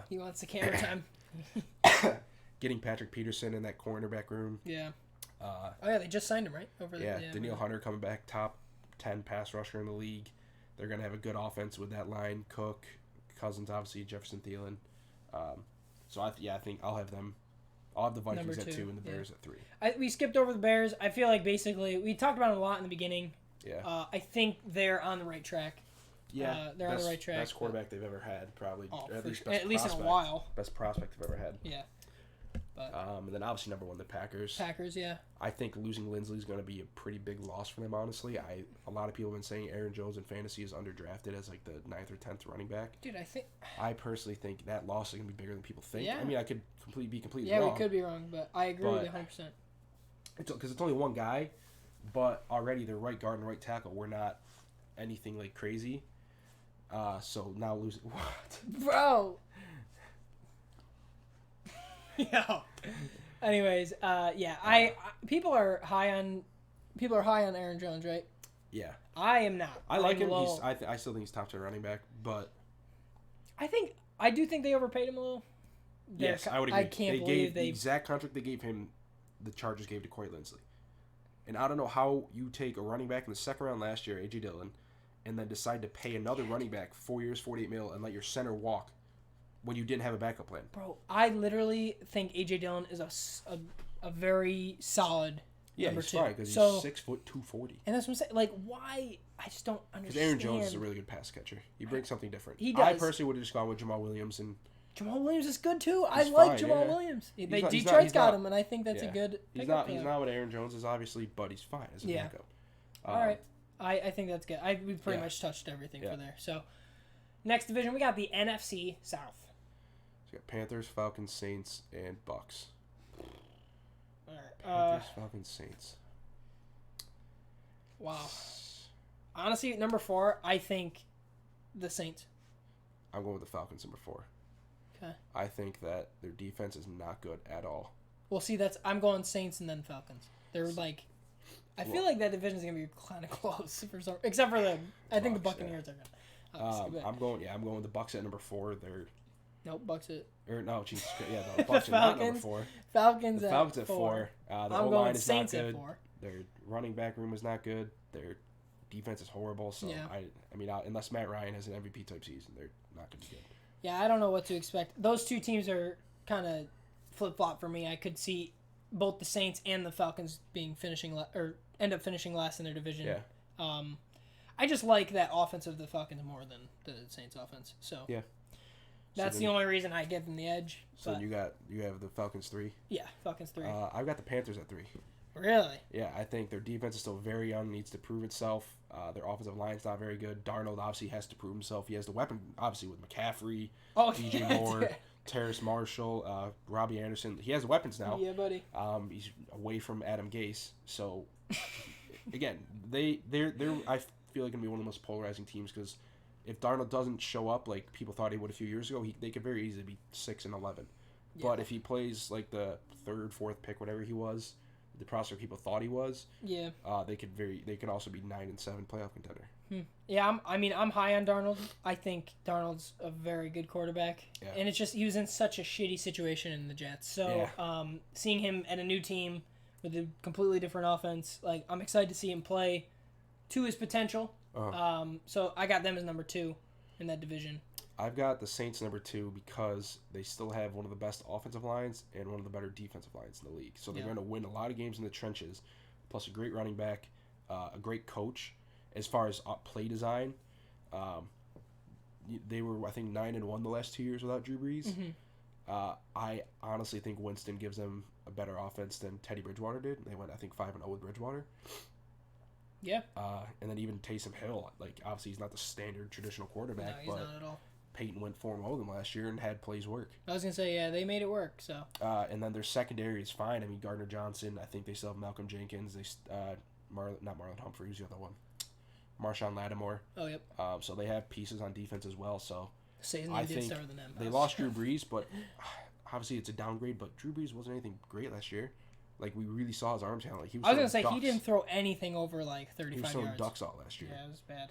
He wants the camera time. Getting Patrick Peterson in that cornerback room. Yeah. Oh yeah, they just signed him right over Yeah, there. Daniil Hunter coming back, top 10 pass rusher in the league. They're going to have a good offense with that line. Cook, Cousins, obviously, Jefferson Thielen. So I think I'll have them. I'll have the Vikings Number at 2, 2 and the Bears at 3. We skipped over the Bears. I feel like basically we talked about it a lot in the beginning. Yeah. I think they're on the right track. Yeah, they're on the right track. Best quarterback they've ever had, probably. Oh, Or for best sure. At least in a prospect. while. Best prospect they've ever had. Yeah. But And then obviously number 1, the Packers. Packers, yeah. I think losing Lindsley is going to be a pretty big loss for them, honestly. A lot of people have been saying Aaron Jones in fantasy is underdrafted as like the 9th or 10th running back. Dude, I think. I personally think that loss is going to be bigger than people think. Yeah. I mean, I could be completely Yeah, wrong. we could be wrong, but I agree with you 100%. Because it's only one guy, but already their right guard and right tackle were not anything like crazy. So now losing what? Bro. Yeah. Anyways, yeah, people are high on Aaron Jones, right? Yeah, I am not. I like I'm him. low. I still think he's top 10 running back, but I do think they overpaid him a little. yes, I would agree. I can't they believe gave the exact contract they gave him. The Chargers gave to Corey Linsley, and I don't know how you take a running back in the second round last year, AJ Dillon, and then decide to pay another running back 4 years, $48 million, and let your center walk when you didn't have a backup plan. Bro, I literally think AJ Dillon is a very solid Yeah, number he's 2. fine because So- he's 6 foot 240. And that's what I'm saying. Like, why? I just don't Because understand. Aaron Jones is a really good pass catcher. He brings something different. He I does. personally would have just gone with Jamal Williams and Jamal Williams is good too. I He's like fine, Jamal yeah. Williams. not- Detroit's got not- him, and I think that's a yeah. good. He's pickup not for them. what Aaron Jones is obviously, but he's fine as a Yeah. backup. All right, I think that's good. We've pretty yeah. much touched everything Yeah. for there. So, next division we got the NFC South. So you got Panthers, Falcons, Saints, and Bucks. All right. Panthers, Falcons, Saints. Wow. Honestly, number 4, I think the Saints. I'm going with the Falcons number 4. Okay. I think that their defense is not good at all. Well, see, I'm going Saints and then Falcons. They're like, I feel like that division's gonna be kind of close for some, except for the. I think the Bucks, Buccaneers are gonna. Obviously, but- I'm going with the Bucks at number 4. They're nope, Bucks it. or no, Jesus Christ, yeah, the Bucks are not number Falcons 4. Falcons The at Falcons at 4. 4. The I'm O going line is Saints not at good. 4. Their running back room is not good. Their defense is horrible. So Yeah. I mean, unless Matt Ryan has an MVP type season, they're not going to be good. Yeah, I don't know what to expect. Those two teams are kind of flip flop for me. I could see both the Saints and the Falcons end up finishing last in their division. Yeah. I just like that offense of the Falcons more than the Saints offense. So Yeah. that's the only reason I give them the edge. So but, you have the Falcons 3. yeah, Falcons 3. I've got the Panthers at 3. Really? Yeah, I think their defense is still very young, needs to prove itself. Their offensive line's not very good. Darnold obviously has to prove himself. He has the weapon, obviously, with McCaffrey, Oh, DJ yeah, Moore, Terrace Marshall, Robbie Anderson. He has the weapons now. Yeah, buddy. He's away from Adam Gase. So, again, they're I feel like going to be one of the most polarizing teams because if Darnold doesn't show up like people thought he would a few years ago, they could very easily be 6-11. Yeah. But if he plays like the 3rd, 4th pick, whatever he was, the prospect people thought he was, Yeah. they could also be 9-7 playoff contender. Yeah, I'm high on Darnold. I think Darnold's a very good quarterback, Yeah. and it's just he was in such a shitty situation in the Jets. So, seeing him at a new team with a completely different offense, like I'm excited to see him play to his potential. So I got them as number 2 in that division. I've got the Saints number 2 because they still have one of the best offensive lines and one of the better defensive lines in the league. So they're going to win a lot of games in the trenches, plus a great running back, a great coach. As far as play design, they were, I think, 9-1 the last 2 years without Drew Brees. I honestly think Winston gives them a better offense than Teddy Bridgewater did. They went, I think, 5-0 with Bridgewater. Yeah. And then even Taysom Hill, like obviously he's not the standard traditional quarterback, No, he's but not at all. Peyton went 4-0 with them last year and had plays work. I was gonna say, yeah, they made it work. So And then their secondary is fine. I mean, Gardner Johnson. I think they still have Malcolm Jenkins. Not Marlon Humphrey. Who's the other one? Marshawn Lattimore. oh yep, So they have pieces on defense as well. So say his I name did think start with an M. they lost Drew Brees, but obviously it's a downgrade. But Drew Brees wasn't anything great last year. Like we really saw his arm talent. Like he was. I was gonna say throwing he ducks. didn't throw anything over like He was 35 throwing yards. ducks all last year. Yeah, it was bad.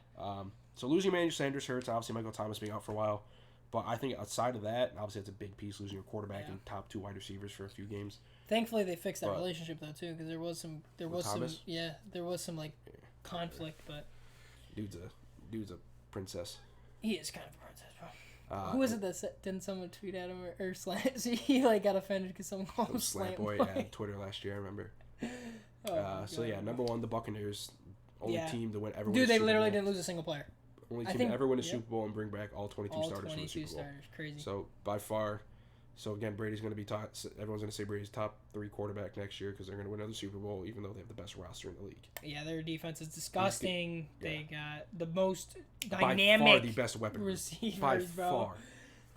So losing Emmanuel Sanders hurts. Obviously, Michael Thomas being out for a while. But I think outside of that, obviously it's a big piece losing your quarterback and top 2 wide receivers for a few games. Thankfully, they fixed that But- relationship though too, because there was some Thomas? like conflict, but Dude's a princess. he is kind of a princess, bro. Uh, Who was it that didn't someone tweet at him or slant? So he like got offended because someone called him Slant Boy at Twitter last year, I remember. Oh, my So God. yeah, number 1, the Buccaneers, only Yeah. team to win ever. Dude, win a they Super literally Bowl. didn't lose a single player. Only I team think- to ever win a yep. Super Bowl and bring back all 22 All starters from the 22 Super Bowl. starters, crazy. So by far, again, Brady's going to be top. Everyone's going to say Brady's top 3 quarterback next year because they're going to win another Super Bowl, even though they have the best roster in the league. Yeah, their defense is disgusting. Yeah. They got the most By far dynamic the best weapon. receivers, By bro. far,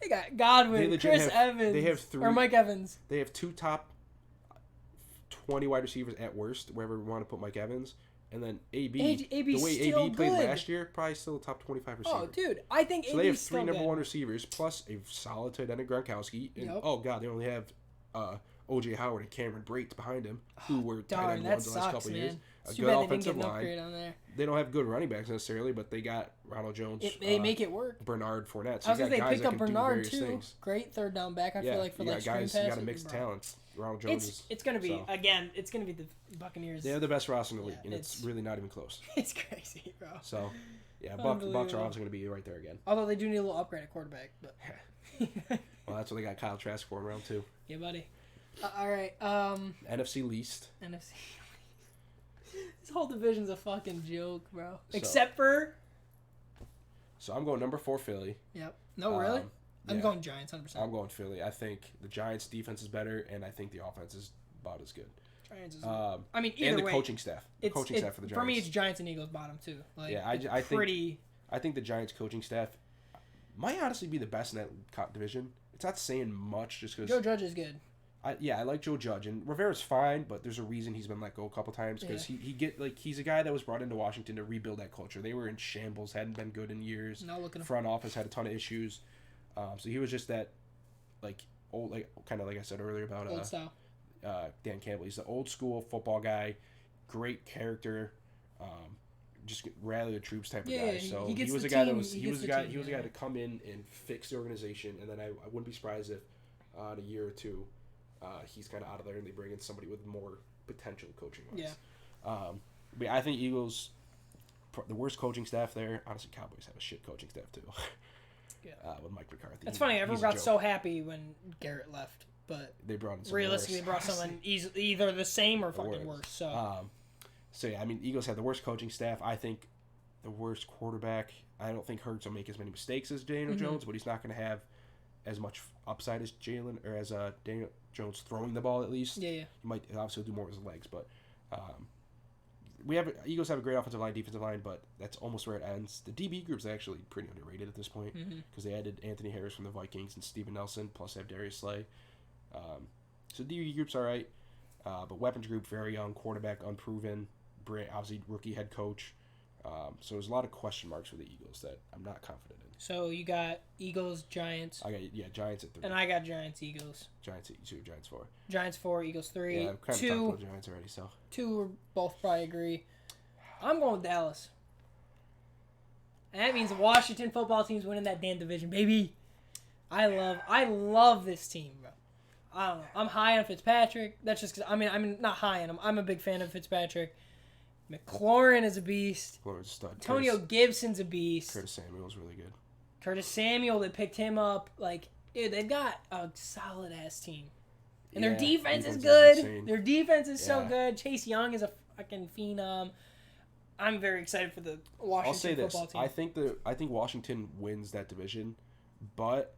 They got Godwin, They legit Chris have- Evans, they have 3 or Mike Evans. They have 2 top 20 wide receivers at worst, wherever we want to put Mike Evans. And then AB, AB's the way still AB played good. last year, probably still a top 25 receiver. Oh, dude, I think So they have AB's 3 still number good. 1 receivers, plus a solid tight end in Gronkowski. And, Yep. oh, God, they only have O.J. Howard and Cameron Brate behind him, who were tight Darn, end that ones the last sucks, couple of man. years. A It's too good bad they didn't offensive get an line. upgrade on there. They don't have good running backs necessarily, but they got Ronald Jones. They make it work. Bernard Fournette. So I was you gonna got say guys picked that up can do Bernard various too. things. Great third down back. I feel like for you like got screen guys, passes. you got a mixed bro. talent. Ronald Jones It's gonna be so- again. It's gonna be the Buccaneers. They have the best roster in the league, Yeah, and it's it's- really not even close. It's crazy, bro. So, yeah, Bucks are Unbelievable. obviously going to be right there again. Although they do need a little upgrade at quarterback, but Well, that's what they got Kyle Trask for in round 2. yeah, buddy. All right, NFC least. NFC. This whole division's a fucking joke, bro. So- Except for So I'm going number 4 Philly. yep. No, really. I'm yeah. going Giants, 100%. I'm going Philly. I think the Giants' defense is better, and I think the offense is about as good. Giants is. Um, I mean, either and the way, coaching staff. The coaching staff for the Giants. For me, it's Giants and Eagles bottom too. Like, Yeah, it's I think- pretty. I think the Giants' coaching staff might honestly be the best in that division. It's not saying much just because. Joe Judge is good. I like Joe Judge, and Rivera's fine, but there's a reason he's been let go a couple times because he's a guy that was brought into Washington to rebuild that culture. They were in shambles, hadn't been good in years. Not looking. Front office had a ton of issues, so he was just that, like old, like kind of like I said earlier about Old style. Dan Campbell. He's the old school football guy, great character, just rally the troops type of Yeah, guy. So he gets he was the a guy that team- was he he gets was a the guy team, he was a yeah. guy to come in and fix the organization, and then I wouldn't be surprised if in a year or two he's kind of out of there and they bring in somebody with more potential coaching wise. Yeah. But I think Eagles the worst coaching staff there. Honestly, Cowboys have a shit coaching staff too. Yeah. With Mike McCarthy. It's funny. Everyone He's a got joke. so happy when Garrett left, but They brought in some realistically, worse. they brought someone either the same or fucking worse. worse. So So yeah, I mean, Eagles have the worst coaching staff. I think the worst quarterback. I don't think Hurts will make as many mistakes as Daniel Jones, but he's not going to have as much upside as Jalen or as Daniel Jones throwing the ball at least. yeah. He might obviously do more with his legs, but Eagles have a great offensive line, defensive line, but that's almost where it ends. The DB group's actually pretty underrated at this point because they added Anthony Harris from the Vikings and Steven Nelson, plus they have Darius Slay. So the DB group's all right, but weapons group very young, quarterback unproven, obviously rookie head coach. So there's a lot of question marks for the Eagles that I'm not confident in. So you got Eagles, Giants, I got Giants at 3. and I got Giants, Eagles. Giants at 2, Giants 4. Giants 4, Eagles 3. Yeah, I've kind of talked about Giants already. So 2 we both probably agree. I'm going with Dallas. And that means the Washington football team's winning that damn division, baby. I love this team, bro. I don't know. I'm high on Fitzpatrick. That's just because, I'm not high on him. I'm a big fan of Fitzpatrick. McLaurin is a beast. Florida's a stud. Antonio Gibson's a beast. Curtis Samuel's really good. Curtis Samuel, they picked him up. Like, dude, they've got a solid ass team. And their defense is good. insane. Their defense is so Yeah. good. Chase Young is a fucking phenom. I'm very excited for the Washington I'll say this: football team. I think Washington wins that division, but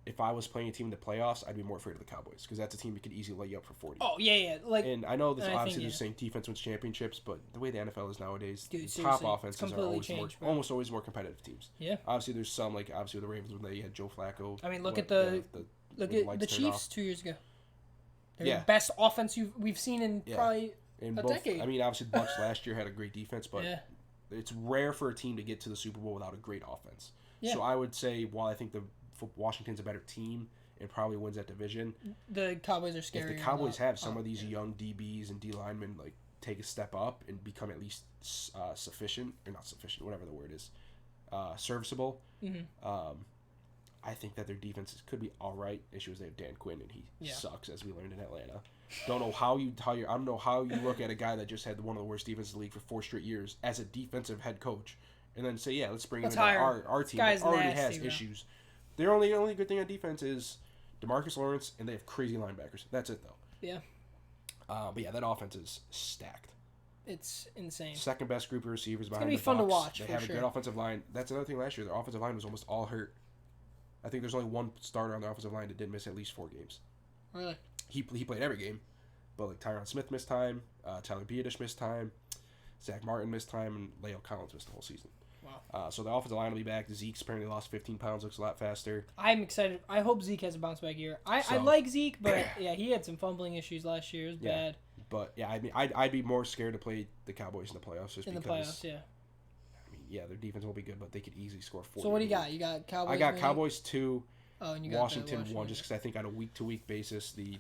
if I was playing a team in the playoffs, I'd be more afraid of the Cowboys because that's a team that could easily lay you up for 40. Oh yeah. Like, And I know this I think, obviously yeah. they're saying defense wins championships, but the way the NFL is nowadays, Dude, the seriously, top it's offenses are completely always changed, bro. almost always more competitive teams. yeah. Obviously, there's some like obviously the Ravens when they had Joe Flacco. I mean, look when at the when the lights lights turned Chiefs off. 2 years ago. They're Yeah. the best offense we've seen in Yeah. probably And a both, decade. I mean, obviously the Bucs last year had a great defense, but yeah. it's rare for a team to get to the Super Bowl without a great offense. Yeah. So I would say while I think Washington's a better team and probably wins that division, The Cowboys are scary. if the Cowboys have some of these young DBs and D linemen like take a step up and become at least sufficient or not sufficient, whatever the word is, serviceable. I think that their defenses could be all right. Issue is they have Dan Quinn and he sucks, as we learned in Atlanta. I don't know how you look at a guy that just had one of the worst defenses in the league for 4 straight years as a defensive head coach, and then say, yeah, let's bring him into hire him. our team Guy's that already nasty, has bro. issues. Their only good thing on defense is DeMarcus Lawrence, and they have crazy linebackers. That's it though. Yeah. But yeah, that offense is stacked. It's insane. Second best group of receivers behind gonna be the fun to Bucs. watch, They for have a sure. good offensive line. That's another thing last year. Their offensive line was almost all hurt. I think there's only one starter on the offensive line that didn't miss at least 4 games. Really? He played every game, but like Tyron Smith missed time, Tyler Biadasz missed time, Zach Martin missed time, and Leo Collins missed the whole season. Wow. So the offensive line will be back. Zeke's apparently lost 15 pounds, looks a lot faster. I'm excited. I hope Zeke has a bounce back year. I So- like Zeke, but yeah, he had some fumbling issues last year. It was Yeah. bad But yeah, I mean, I'd be more scared to play the Cowboys in the playoffs just in the because. playoffs. Yeah. I mean, yeah, their defense won't be good, but they could easily score 40. So what do you got? You got Cowboys. I got winning? Cowboys 2. Oh, and you got Washington the won just because I think on a week-to-week basis the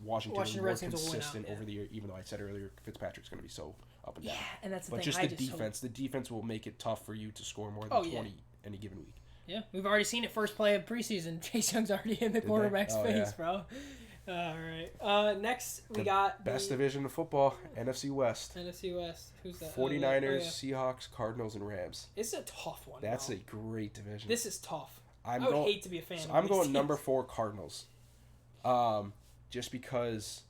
Washington Washington is more Redskins will win out, consistent yeah. over the year. Even though I said earlier Fitzpatrick's going to be so up and down. Yeah, and that's the But thing. just I the just defense, the defense will make it tough for you to score more than Oh, yeah. 20 any given week. Yeah, we've already seen it first play of preseason. Chase Young's already in the they? quarterback's Oh, face, yeah. bro. All right. Next we got Best the division of football, NFC West. NFC West. Who's that? 49ers, Oh, yeah. Seahawks, Cardinals, and Rams. It's a tough one. That's bro. a great division. This is tough. I'm I would going- hate to be a fan. So of I'm these going teams. number 4 Cardinals. Just because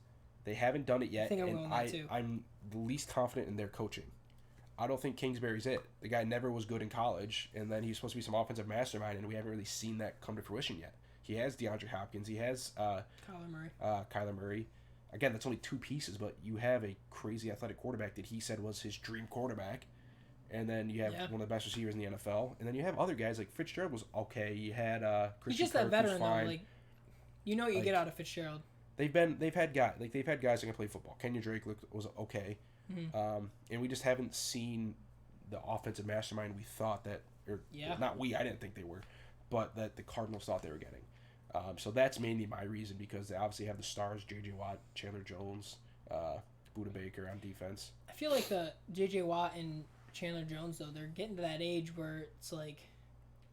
they haven't done it yet, think I'm and going that too. I'm the least confident in their coaching. I don't think Kingsbury's it. The guy never was good in college, and then he's supposed to be some offensive mastermind, and we haven't really seen that come to fruition yet. He has DeAndre Hopkins. He has Kyler Murray. Again, that's only 2 pieces, but you have a crazy athletic quarterback that he said was his dream quarterback. And then you have one of the best receivers in the NFL. And then you have other guys like Fitzgerald was okay. You had He's Christian just that Kirk, who's veteran though. fine. Like, you know what you Like- get out of Fitzgerald. They've had guys that can play football. Kenyon Drake was okay, and we just haven't seen the offensive mastermind we thought that, or not we. I didn't think they were, but that the Cardinals thought they were getting. So that's mainly my reason because they obviously have the stars: J.J. Watt, Chandler Jones, Budda Baker on defense. I feel like the J.J. Watt and Chandler Jones though, they're getting to that age where it's like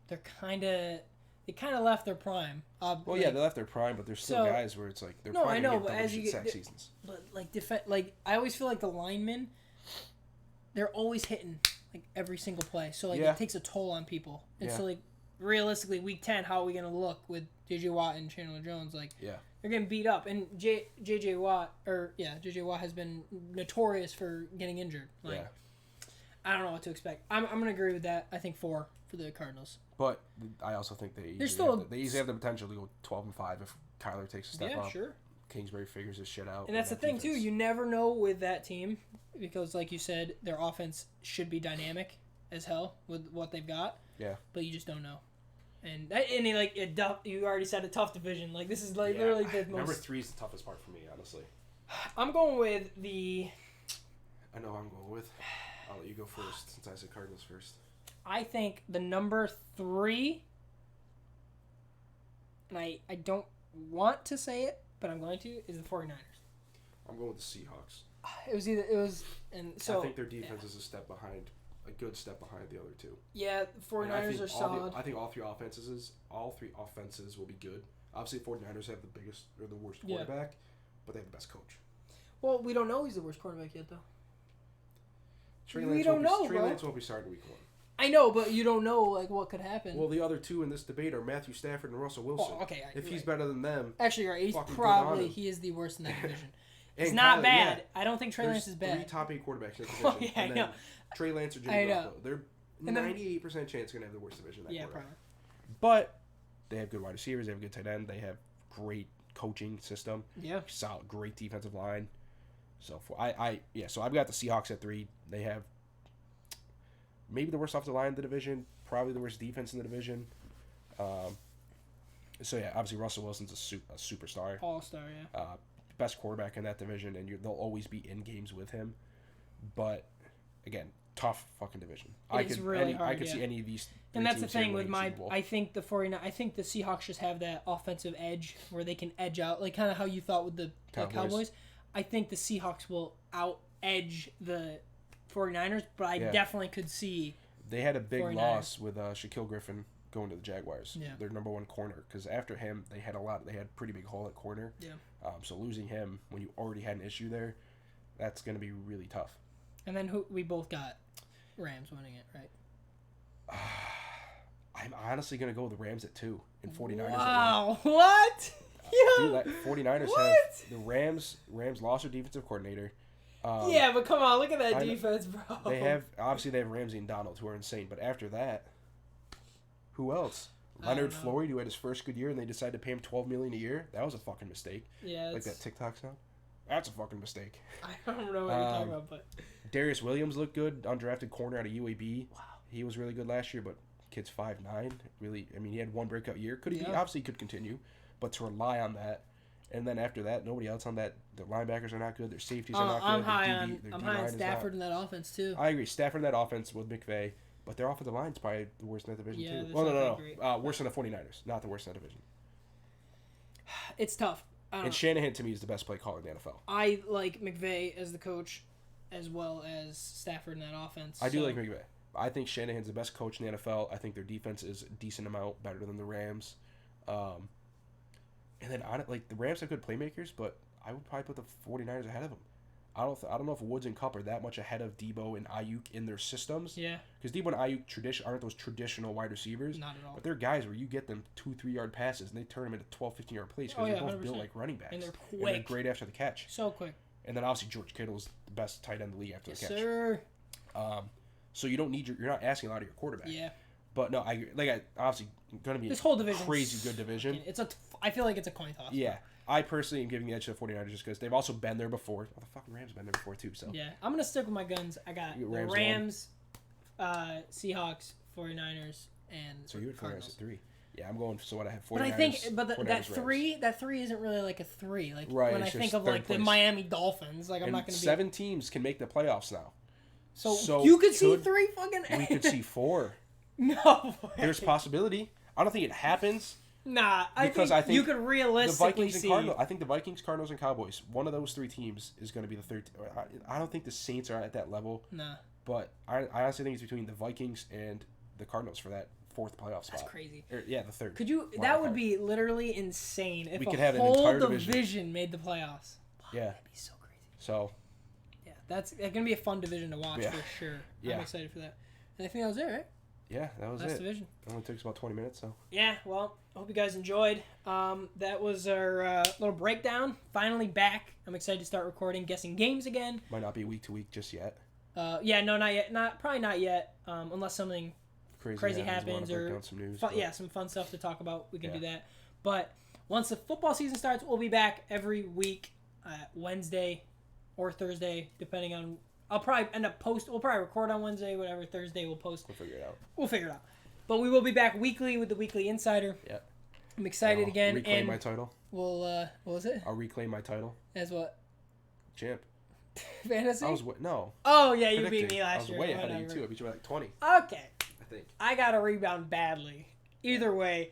they kind of left their prime. Well, yeah, they left their prime, but there's still So- guys where it's like they're No, probably I know, gonna but get as you double-digit get- sack seasons. But like I always feel like the linemen, they're always hitting. like every single play. So like Yeah. it takes a toll on people. And Yeah. so like realistically, week 10, how are we gonna look with J.J. Watt and Chandler Jones? Like Yeah. they're getting beat up, and J.J. Watt has been notorious for getting injured. Like Yeah. I don't know what to expect. I'm gonna agree with that. I think 4 for the Cardinals. But I also think they easily have the potential to go 12-5 if Kyler takes a step Yeah, up. sure. Kingsbury figures his shit out. And that's the thing too. You never know with that team because, like you said, their offense should be dynamic as hell with what they've got. Yeah. But you just don't know. And you already said a tough division. Like this is like Yeah. literally the most. Number 3 is the toughest part for me, honestly. I'm going with the. I know I'm going with. I'll let you go first since I said Cardinals first. I think the number 3. And I don't want to say it, but I'm going to. Is the 49ers. I'm going with the Seahawks. So I think their defense is a good step behind the other two. Yeah, the 49ers are solid. I think all three offenses will be good. Obviously, 49ers have the biggest or the worst quarterback, but they have the best coach. Well, we don't know he's the worst quarterback yet, though. Trey We don't know, Trey bro. Lance won't be starting week 1. I know, but you don't know like what could happen. Well, the other two in this debate are Matthew Stafford and Russell Wilson. Oh, okay, if he's right. better than them, Actually, right. He's fucking good on probably him. he is the worst in that division. and It's not Kyler- bad. yeah, I don't think Trey Lance is there's bad. 3 top 8 quarterbacks in the division. Oh, yeah, I and then know. Trey Lance or I Jimmy know. Garoppolo. They're And then- 98% chance going to have the worst division. That Yeah, quarterback. probably. But they have good wide receivers. They have a good tight end. They have great coaching system. Yeah. Solid, great defensive line. So so I've got the Seahawks at 3. They have maybe the worst offensive line in the division, probably the worst defense in the division. So yeah, obviously Russell Wilson's a superstar, All-star, yeah. best quarterback in that division, and they'll always be in games with him. But again, tough fucking division. It's really hard, I could yeah. see any of these. And that's the thing with my. I think the 49 I think the Seahawks just have that offensive edge where they can edge out, like kind of how you thought with the Cowboys. I think the Seahawks will out-edge the 49ers, but I definitely could see... They had a big 49ers. loss with Shaquille Griffin going to the Jaguars. Yeah. Their number 1 corner. Because after him, they had a pretty big hole at corner. Yeah. So losing him when you already had an issue there, that's going to be really tough. And then we both got Rams winning it, right? I'm honestly going to go with the Rams at 2 and 49ers Wow. What? at 1. Dude, 49ers What? have the Rams lost their defensive coordinator. Yeah, but come on, look at that I know. defense, bro. They have Ramsey and Donald, who are insane. But after that, who else? Leonard know. Floyd, who had his first good year, and they decided to pay him $12 million a year. That was a fucking mistake. Yeah, Like that TikTok sound. That's a fucking mistake. I don't know what you're talking about, but Darius Williams looked good, undrafted corner out of UAB. Wow, he was really good last year, but kid's 5'9". Really, I mean, he had one breakout year. Could he? Obviously, he could continue, but to rely on that. And then after that, nobody else on that. The linebackers are not good. Their safeties are not good. I'm high their on D-line is Stafford not. in that offense too. I agree. Stafford in that offense with McVay, but their offensive line's probably the worst in that division Yeah, too. that's Well, not that no. great. Worse than the 49ers, not the worst in that division. It's tough. I don't And know. Shanahan to me is the best play caller in the NFL. I like McVay as the coach, as well as Stafford in that offense. I do like McVay. I think Shanahan's the best coach in the NFL. I think their defense is a decent amount better than the Rams. And then the Rams have good playmakers, but I would probably put the 49ers ahead of them. I don't know if Woods and Kupp are that much ahead of Debo and Ayuk in their systems. Yeah, Because Debo and Ayuk aren't those traditional wide receivers. not at all. But they're guys where you get them 2-3 yard passes and they turn them into 12, 15 yard plays because Oh, yeah, they're both 100%. built like running backs. And they're And quick. they're great after the catch. So quick. And then obviously George Kittle's the best tight end in the league after Yes, the catch. sir. So you don't need you're not asking a lot of your quarterback. Yeah. But no, I obviously going to be This whole division. crazy good division. I feel like it's a coin toss. Yeah. I personally am giving the edge to the 49ers just because they've also been there before. Well, the fucking Rams have been there before too. So Yeah, I'm gonna stick with my guns. I got You the Rams Rams, Seahawks, 49ers, and So you had 49ers Cardinals. at 3. Yeah, I'm going. So what I have 49ers. But I think, that 49ers, Rams. three isn't really like a 3. Like Right, when I it's think just of third like the place. Miami Dolphins, like I'm And not gonna be. 7 teams can make the playoffs now. So you could see could- 3 fucking. We could see 4. No way. There's possibility. I don't think it happens. Nah, Because I I think think you could The realistically Vikings and see. Cardinals. I think the Vikings, Cardinals, and Cowboys. One of those 3 teams is going to be the third. I don't think the Saints are at that level. Nah, But I honestly think it's between the Vikings and the Cardinals for that 4th playoff spot. that's crazy. Yeah, the 3rd. Could you? wild That would card. be literally insane if We a could have an whole entire division. division made the playoffs. Yeah. That'd be so crazy. So Yeah, that's gonna be a fun division to watch Yeah. for sure. Yeah. I'm excited for that. I think that was it, right? Yeah, that was Last it. division. It only took us about 20 minutes, so. Yeah, well, I hope you guys enjoyed. That was our little breakdown. Finally back. I'm excited to start recording, guessing games again. Might not be week to week just yet. Yeah, no, not yet. Probably not yet. Unless something crazy happens or or some news. yeah, some fun stuff to talk about. We can Yeah. do that. But once the football season starts, we'll be back every week, Wednesday or Thursday, depending on. I'll probably end up We'll probably record on Wednesday, whatever. Thursday we'll post. We'll figure it out. We'll figure it out. But we will be back weekly with the Weekly Insider. Yeah. I'm excited again. Reclaim And my title. we'll what was it? I'll reclaim my title. As what? Champ. Fantasy? No. Oh yeah, you beat Predicting. me last year. I was way ahead of you Whatever. too. I beat you by like 20, Okay. I think. I got a rebound badly. Either way,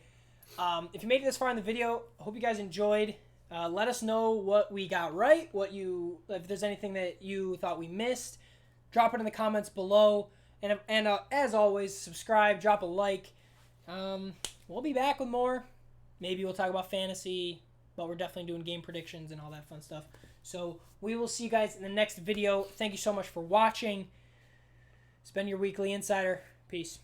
if you made it this far in the video, I hope you guys enjoyed. Let us know what we got right, if there's anything that you thought we missed. Drop it in the comments below. And as always, subscribe, drop a like. We'll be back with more. Maybe we'll talk about fantasy, but we're definitely doing game predictions and all that fun stuff. So we will see you guys in the next video. Thank you so much for watching. It's been your Weekly Insider. Peace.